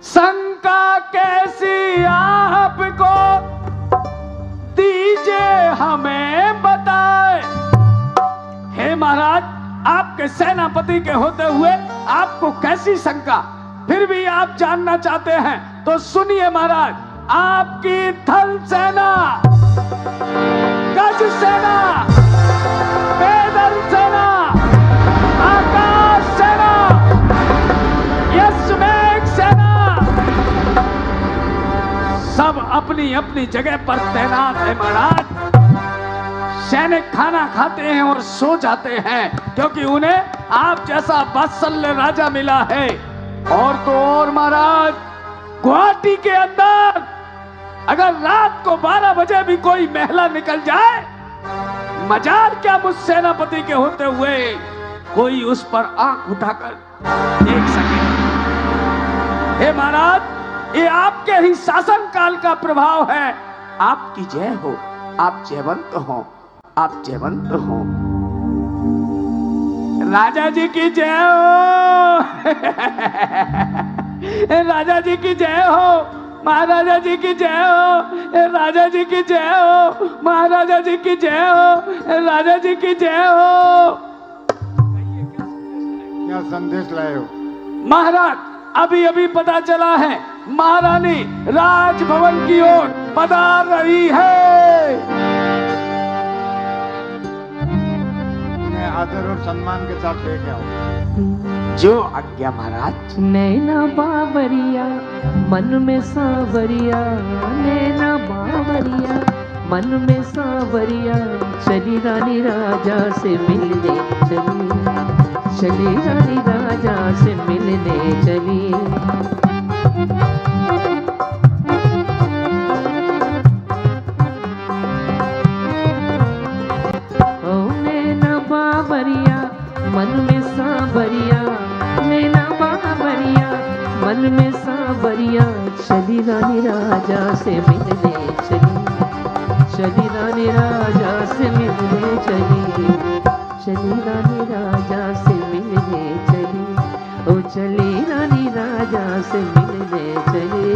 शंका कैसी आपको दीजिए हमें बताए। हे महाराज, आपके सेनापति के होते हुए आपको कैसी शंका? फिर भी आप जानना चाहते हैं तो सुनिए महाराज। आपकी थल सेना, गज सेना, पैदल सेना, आकाश सेना, यशमेघ सेना, सब अपनी अपनी जगह पर तैनात है महाराज। सैनिक खाना खाते हैं और सो जाते हैं क्योंकि उन्हें आप जैसा वात्सल्य राजा मिला है। और तो और महाराज, गुवाहाटी के अंदर अगर रात को 12 बजे भी कोई महिला निकल जाए, मजाल क्या मुझ सेनापति के होते हुए कोई उस पर आंख उठाकर देख सके। हे महाराज, ये आपके ही शासन काल का प्रभाव है। आपकी जय हो, आप जयवंत हो, आप जयवंत हो। राजा जी की जय हो, राजा जी की जय हो, महाराजा जी की जय हो, राजा जी की जय हो, महाराजा जी की जय हो, राजा जी की जय हो। क्या संदेश लाए हो? महाराज, अभी अभी पता चला है महारानी राजभवन की ओर पधार रही है। उन्हें आदर और सम्मान के साथ लेके आओ। जो आज्ञा महाराज। नैना बावरिया मन में सावरिया, नैना बावरिया मन में सावरिया, चली रानी राजा से मिलने चली, चली रानी राजा से मिलने चली। ओ नैना बावरिया मन में सावरिया, नैना बावरिया मन में सावरिया, चली रानी राजा से मिलने चली, चली रानी राजा से मिलने चली, चली रानी राजा से मिलने चली, ओ चली रानी राजा से मिलने चली।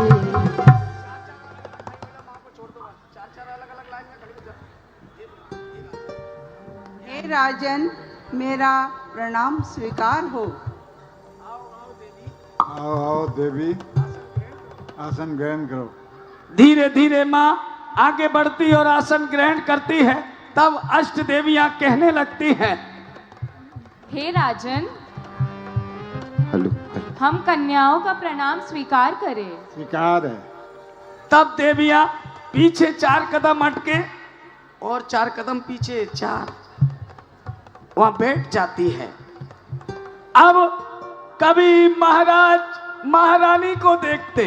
हे राजन, मेरा प्रणाम स्वीकार हो। आओ आओ देवी, आसन ग्रहण करो। धीरे धीरे माँ आगे बढ़ती और आसन ग्रहण करती है। तब अष्ट देवियां कहने लगती हैं, हे राजन, हेलो, हम कन्याओं का प्रणाम स्वीकार करें। स्वीकार है। तब देवियां पीछे 4 कदम हटके और 4 कदम पीछे 4 वहां बैठ जाती है। अब कभी महाराज महारानी को देखते,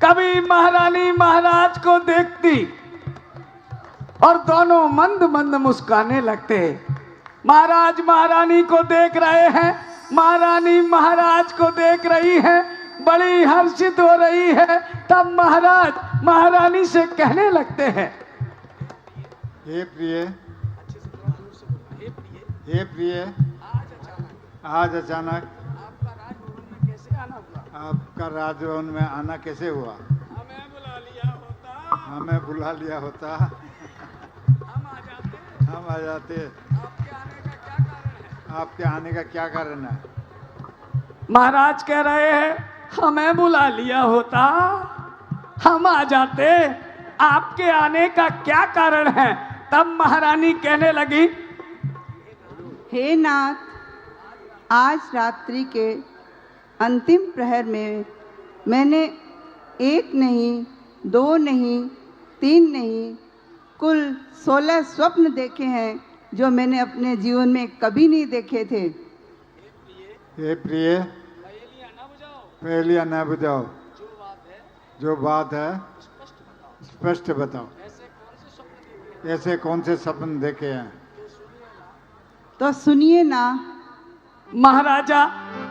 कभी महारानी महाराज को देखती और दोनों मंद मंद मुस्काने लगते। महाराज महारानी को देख रहे हैं, महारानी महाराज को देख रही है, बड़ी हर्षित हो रही है। तब महाराज महारानी से कहने लगते हैं, हे प्रिय, हे प्रिय, आज अचानक आपका राजभवन में आना कैसे हुआ? हमें बुला लिया होता, हम आ जाते। आपके आने का क्या कारण है? महाराज कह रहे हैं, हमें बुला लिया होता, हम आ जाते, आपके आने का क्या कारण है? तब महारानी कहने लगी, हे नाथ, आज रात्रि के अंतिम प्रहर में मैंने 1 नहीं, 2 नहीं, 3 नहीं, कुल 16 स्वप्न देखे हैं जो मैंने अपने जीवन में कभी नहीं देखे थे। हे प्रिय, पहेलियां न बुझाओ, जो बात है स्पष्ट बताओ। ऐसे कौन से सपने देखे हैं? तो सुनिए ना। महाराजा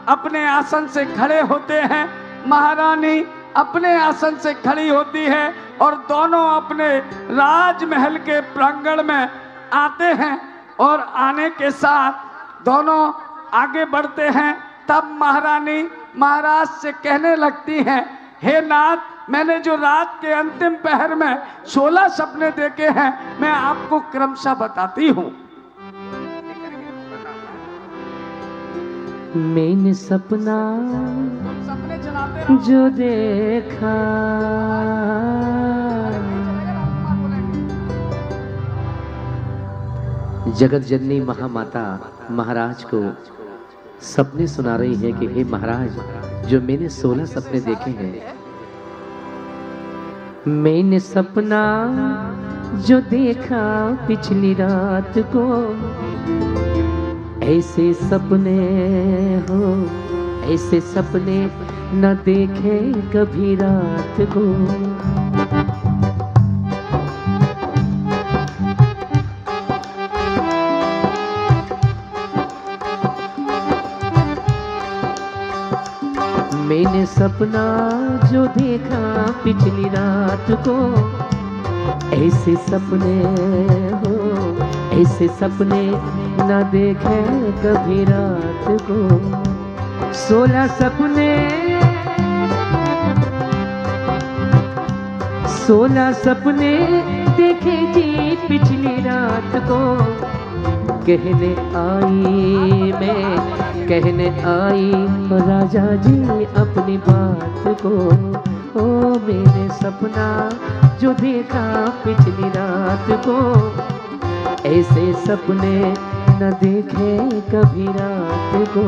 अपने आसन से खड़े होते हैं, महारानी अपने आसन से खड़ी होती है और दोनों अपने राजमहल के प्रांगण में आते हैं और आने के साथ दोनों आगे बढ़ते हैं। तब महारानी महाराज से कहने लगती हैं, हे नाथ, मैंने जो रात के अंतिम पहर में 16 सपने देखे हैं, मैं आपको क्रमशः बताती हूँ। मैंने सपना जो देखा, जगत जननी महामाता महाराज को सपने सुना रही है कि हे महाराज, जो मैंने 16 सपने देखे हैं, मैंने सपना जो देखा पिछली रात को, ऐसे सपने हो, ऐसे सपने न देखे कभी रात को। मैंने सपना जो देखा पिछली रात को, ऐसे सपने हो, ऐसे सपने न देखे कभी रात को। 16 सपने, 16 सपने देखे जी पिछली रात को। कहने आई मैं, कहने आई राजा जी अपनी बात को। ओ मैंने सपना जो देखा पिछली रात को, ऐसे सपने न देखे कभी रात को।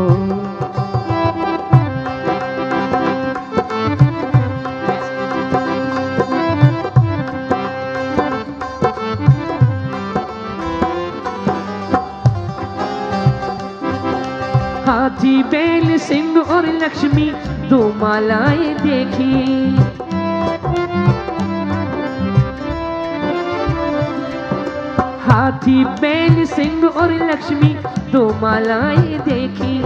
हाथी बैल सिंह और लक्ष्मी 2 मालाएं देखी। हाथी बैल सिंह और लक्ष्मी 2 मालाएं देखी।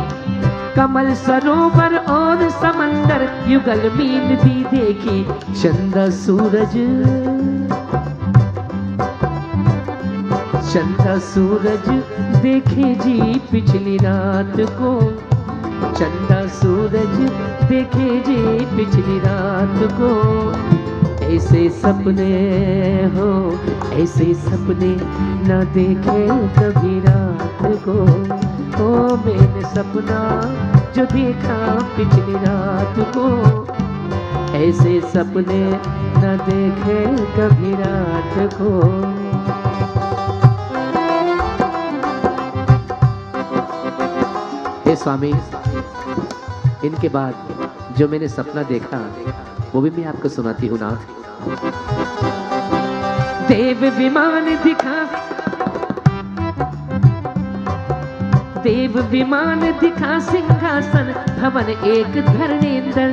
कमल सरोवर और समंदर युगल मीन भी देखी। चंदा सूरज, चंदा सूरज देखे जी पिछली रात को। चंदा सूरज देखे जी पिछली रात को। ऐसे सपने हो, ऐसे सपने न देखे कभी रात को। ओ मैंने सपना जो देखा पिछली रात को, ऐसे सपने न देखे कभी रात को। हे स्वामी, इनके बाद जो मैंने सपना देखा वो भी मैं आपको सुनाती हूँ नाथ। देव विमान दिखा, देव विमान दिखा सिंहासन भवन एक धरणेंद्र।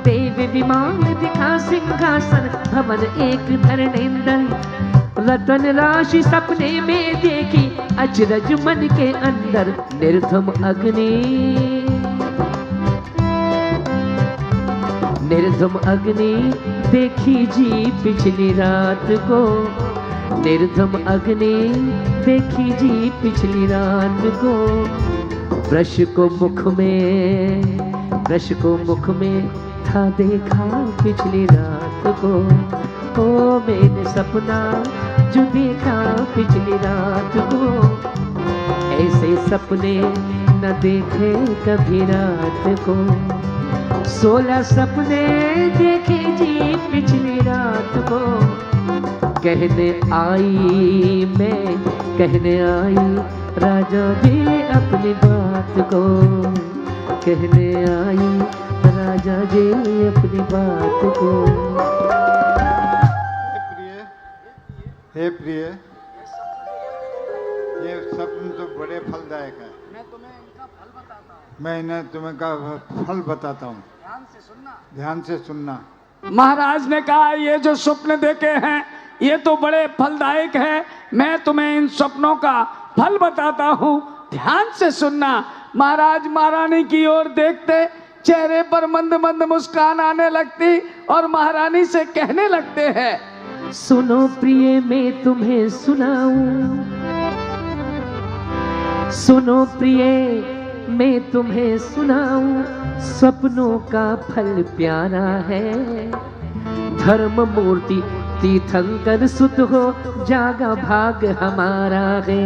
देव विमान दिखा सिंहासन भवन एक धरणेंद्र। रतन राशि सपने में देखी अचरज मन के अंदर। निर्धम अग्नि, निर्धम अग्नि देखी जी पिछली रात को। निर्धम अग्नि देखी जी पिछली रात को। वृष को मुख में, वृष को मुख में था देखा पिछली रात को। ओ मैंने सपना जो देखा पिछली रात को, ऐसे सपने न देखे कभी रात को। 16 सपने देखे जी पिछली रात को। कहने आई मैं, कहने आई राजा जी अपनी बात को। कहने आई राजा जी अपनी बात को। हे प्रिय, ये सपने तो बड़े फलदायक है। मैं तुम्हें इनका फल बताता हूँ। मैं इन्हें तुम्हें का फल बताता हूँ। ध्यान से सुनना, ध्यान से सुनना। महाराज ने कहा, ये जो स्वप्न देखे हैं ये तो बड़े फलदायक है। मैं तुम्हें इन सपनों का फल बताता हूँ, ध्यान से सुनना। महाराज महारानी की ओर देखते चेहरे पर मंद मंद मुस्कान आने लगती और महारानी से कहने लगते हैं, सुनो प्रिय मैं तुम्हें सुनाऊं, सुनो प्रिय मैं तुम्हें सुनाऊं, सपनों का फल प्यारा है, धर्म मूर्ति तीर्थंकर सुत हो, जागा भाग हमारा है।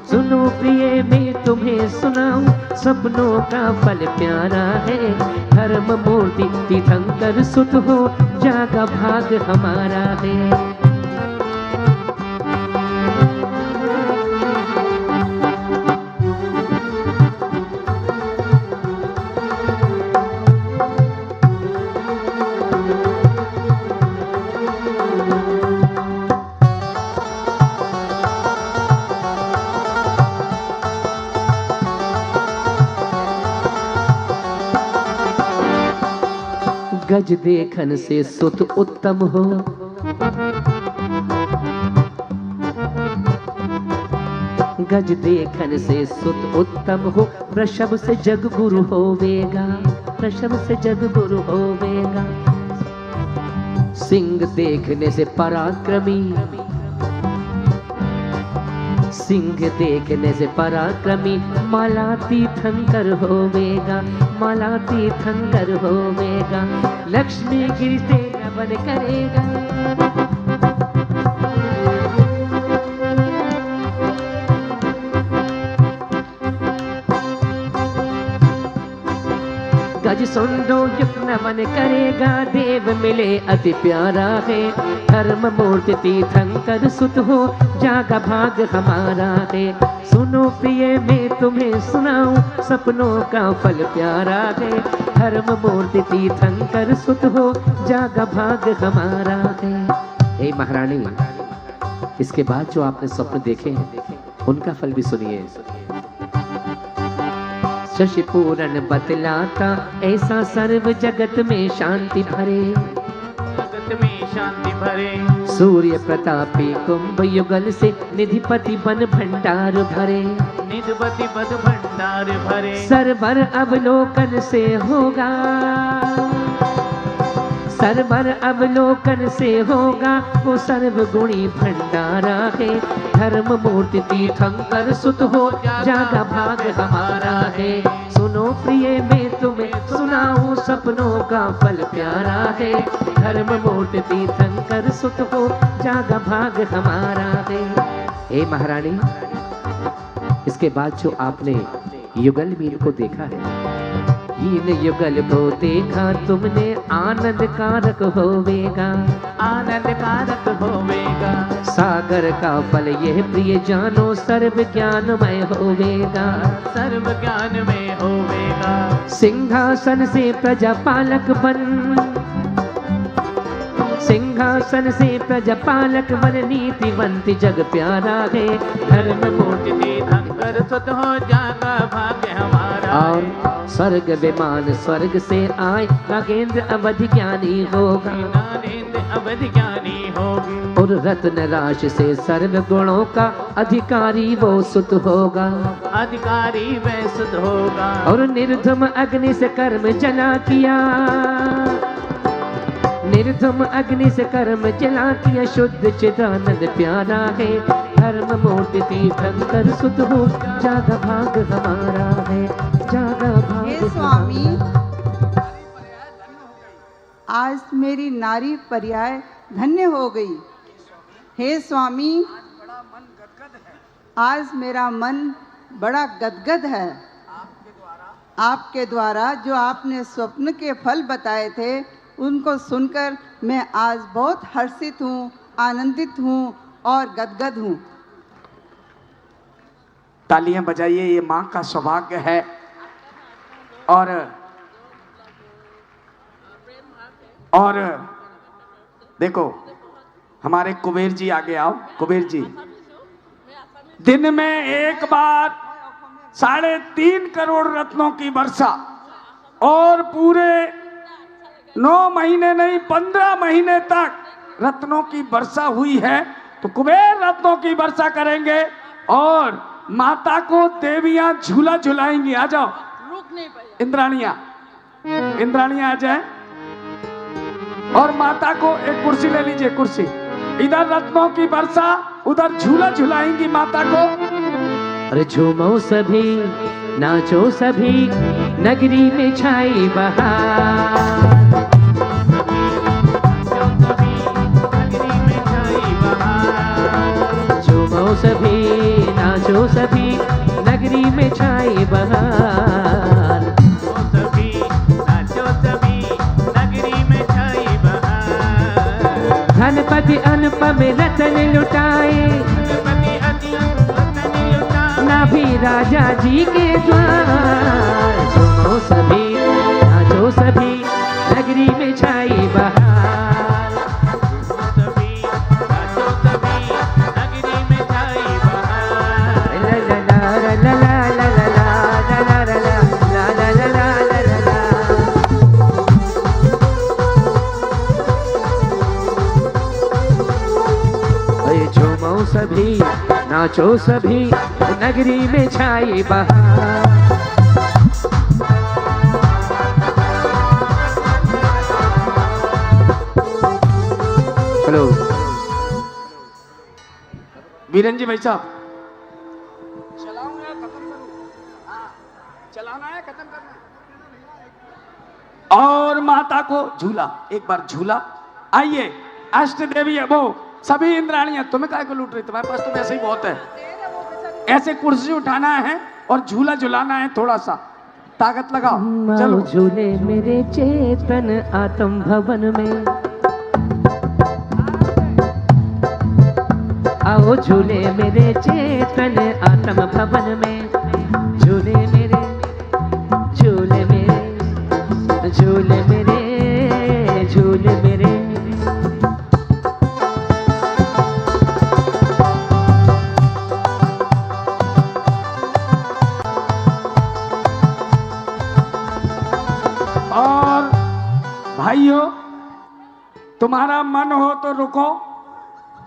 सुनो प्रिय मैं तुम्हें सुनाऊं, सपनों का फल प्यारा है, धर्म मूर्ति तीर्थंकर सुत हो, जागा भाग हमारा है। गज देखन से सुत उत्तम हो, गज देखन से सुत उत्तम हो, वृषभ से जग गुरु होवेगा, वृषभ से जग गुरु होवेगा। सिंह देखने से पराक्रमी, सिंह देखने से पराक्रमी, माला तीर्थंकर होवेगा, माला तीर्थंकर होवेगा। लक्ष्मी गिरि से नमन करेगा, गज सुंडो युक्त नमन करेगा, देव मिले अति प्यारा है, धर्म मूर्ति तीर्थंकर सुत हो, जागा भाग हमारा है। सुनो प्रिय मैं तुम्हें सुनाऊं, सपनों का फल प्यारा है, धर्म मूर्ति तीर्थंकर सुत हो, जागा भाग हमारा है। हे महारानी, इसके बाद जो आपने स्वप्न देखे हैं उनका फल भी सुनिए। शशि पूरन बतलाता ऐसा सर्व जगत में शांति भरे, जगत में शांति भरे। सूर्य प्रतापी कुंभ युगल से निधिपति बन भंडार भरे, निधिपति बन भंडार भरे। सरवर अवलोकन से होगा, सरवर अवलोकन से होगा, वो सर्वगुणी भंडारा है, धर्म मूर्ति तीर्थंकर सुत हो, जागा भाग हमारा है। सुनो प्रिय मैं तुम्हें सुनाऊं, सपनों का फल प्यारा है, धर्म मूर्ति तीर्थंकर सुत हो, जागा भाग हमारा है। हे महारानी, इसके बाद जो आपने युगल मील को देखा है, इन युगल को देखा तुमने, आनंद कारक होवेगा, आनंद कारक होवेगा। सागर का फल यह प्रिय जानो, सर्व ज्ञानमय होवेगा, सर्व ज्ञानमय होवेगा। सिंहासन से प्रजापालक बन, सिंहासन से प्रजापालक बन, नीतिवंत जग प्यारा है, धर्म मूर्ति तीर्थंकर सुत हो, जागा भाग्य हमारा। और स्वर्ग विमान स्वर्ग से आए, नागेंद्र अवधि ज्ञानी होगा, नागेंद्र अवधि ज्ञानी होगी। और रत्न राशि से सर्व गुणों का अधिकारी वो सुत होगा, अधिकारी वह सुत होगा। और निर्धम अग्नि से कर्म जला किया, निर्धम अग्नि से कर्म जला किया, शुद्ध चिदानंद प्यारा है, धर्म मूर्ति तीर्थंकर सुत हो, जागा भाग हमारा है, जागा भाग। हे स्वामी, आज मेरी नारी पर्याय धन्य हो गई। हे स्वामी, आज मेरा मन बड़ा गदगद है। आपके द्वारा जो आपने स्वप्न के फल बताए थे उनको सुनकर मैं आज बहुत हर्षित हूँ, आनंदित हूँ और गदगद हूँ। तालियां बजाइए, ये माँ का सौभाग्य है। और देखो हमारे कुबेर जी आगे आओ। कुबेर जी, दिन में एक बार 3.5 करोड़ रत्नों की वर्षा, और पूरे 9 महीने नहीं 15 महीने तक रत्नों की वर्षा हुई है तो कुबेर रत्नों की वर्षा करेंगे और माता को देवियां झूला झुलाएंगी। आ जाओ इंद्राणियां, इंद्राणियां आ जाए और माता को एक कुर्सी ले लीजिए, कुर्सी। इधर रत्नों की वर्षा, उधर झूला झुलाएंगी माता को। अरे झूमो सभी, नाचो सभी, नगरी में छाई बहार। झूमो सभी, नाचो सभी, नगरी में छाई बहार। सभी नाचो सभी, नगरी में छाई बहार। धनपति अनुपम रतन लुटाए, ना भी राजा जी के द्वार। झूमो सभी, नाचो सभी, नगरी में छाई बहार। सभी नाचो सभी, नगरी में छाई बहार। ला ला ला ला ला ला ला ला ला ला ला ला ला ला ला ला। अरे झूमो सभी, नाचो सभी, नगरी में छाई बहार। हेलो वीरेन जी भाई साहब, चलाऊं या खत्म करूं? चलाना है, खत्म करना है। और माता को झूला, एक बार झूला। आइए अष्ट देवी है वो सभी इंद्राणियां, तुम्हें काय को लूट रही? तुम्हारे पास तो वैसे ही बहुत है। ऐसे कुर्सी उठाना है और झूला झुलाना है, थोड़ा सा ताकत लगाओ। चलो झूले मेरे चेतन आत्म भवन में, आओ झूले मेरे चेतन आत्म भवन में। झूले मेरे, झूले मेरे, झूले मेरे, झूले मेरे। और भाइयों, तुम्हारा मन हो तो रुको,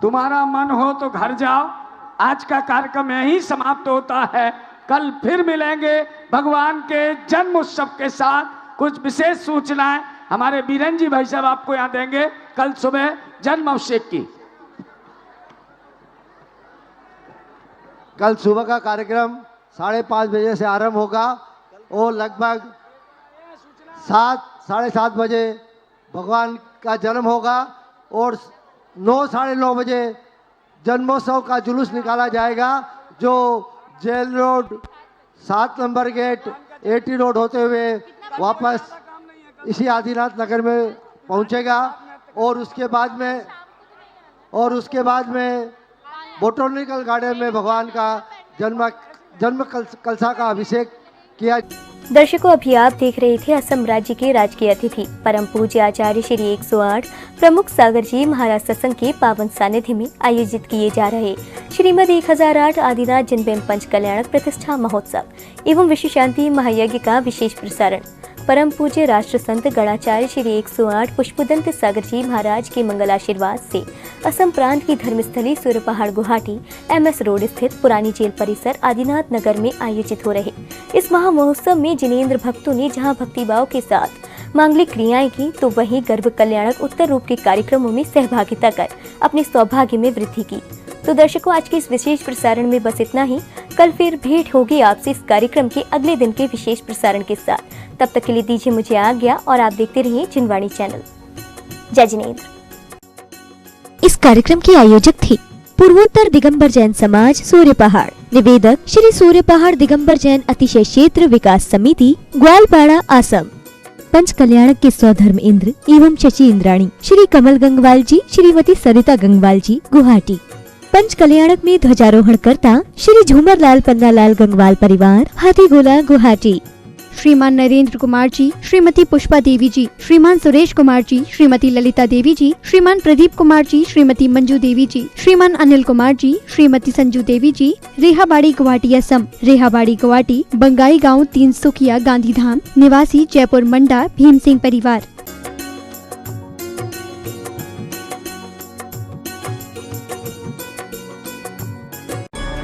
तुम्हारा मन हो तो घर जाओ। आज का कार्यक्रम यहीं समाप्त होता है। कल फिर मिलेंगे भगवान के जन्म उत्सव के साथ। कुछ विशेष सूचनाएं हमारे बीरेन जी भाई साहब आपको यहाँ देंगे कल सुबह जन्म अभिषेक की। कल सुबह का कार्यक्रम 5:30 बजे से आरंभ होगा और लगभग 7-7:30 बजे भगवान का जन्म होगा और 9-9:30 बजे जन्मोत्सव का जुलूस निकाला जाएगा, जो jail road 7 number gate 80 road होते हुए वापस इसी आदिनाथ नगर में पहुंचेगा। और उसके बाद में बोटैनिकल गार्डन में भगवान का जन्म कलशा का अभिषेक किया। दर्शकों, अभी आप देख रहे थे असम राज्य के राजकीय अतिथि परम पूज्य आचार्य श्री 108 प्रमुख सागर जी महाराज सत्संग के पावन सानिध्य में आयोजित किए जा रहे श्रीमद 1008 आदिनाथ जिनबेम पंच कल्याणक प्रतिष्ठा महोत्सव एवं विश्व शांति महायज्ञ का विशेष प्रसारण परम पूज्य राष्ट्र संत गणाचार्य श्री 108 पुष्पदंत सागर जी महाराज के मंगलाशीर्वाद से असम प्रांत की धर्मस्थली सूर्यपहाड़ गुवाहाटी MS रोड स्थित पुरानी जेल परिसर आदिनाथ नगर में आयोजित हो रहे इस महा महोत्सव में जिनेंद्र भक्तों ने जहां भक्तिभाव के साथ मांगलिक क्रियाएं की, तो वहीं गर्भ कल्याणक उत्तर रूप के कार्यक्रमों में सहभागिता कर अपने सौभाग्य में वृद्धि की। तो दर्शकों, आज के इस विशेष प्रसारण में बस इतना ही। कल फिर भेंट होगी आपसे इस कार्यक्रम के अगले दिन के विशेष प्रसारण के साथ। तब तक के लिए दीजिए मुझे आज्ञा और आप देखते रहिए जिनवाणी चैनल। जय जिनेंद्र। इस कार्यक्रम के आयोजक थे पूर्वोत्तर दिगंबर जैन समाज सूर्यपहाड़। निवेदक श्री सूर्यपहाड़ दिगंबर जैन अतिशय क्षेत्र विकास समिति ग्वालपाड़ा असम। पंच कल्याणक के स्वधर्म इंद्र एवं शशि इंद्राणी श्री कमल गंगवाल जी, श्रीमती सरिता गंगवाल जी गुवाहाटी। पंच कल्याणक में ध्वजारोहण करता श्री झूमर लाल पन्नालाल गंगवाल परिवार, हाथीगोला गुवाहाटी। श्रीमान नरेंद्र कुमार जी, श्रीमती पुष्पा देवी जी, श्रीमान सुरेश कुमार जी, श्रीमती ललिता देवी जी, श्रीमान प्रदीप कुमार जी, श्रीमती मंजू देवी जी, श्रीमान अनिल कुमार जी, श्रीमती संजू देवी जी, रेहाबाड़ी गुवाहाटी असम। रेहाबाड़ी गुवाहाटी बंगाई गांव 3 सुखिया गांधीधाम निवासी जयपुर मंडा भीम सिंह परिवार।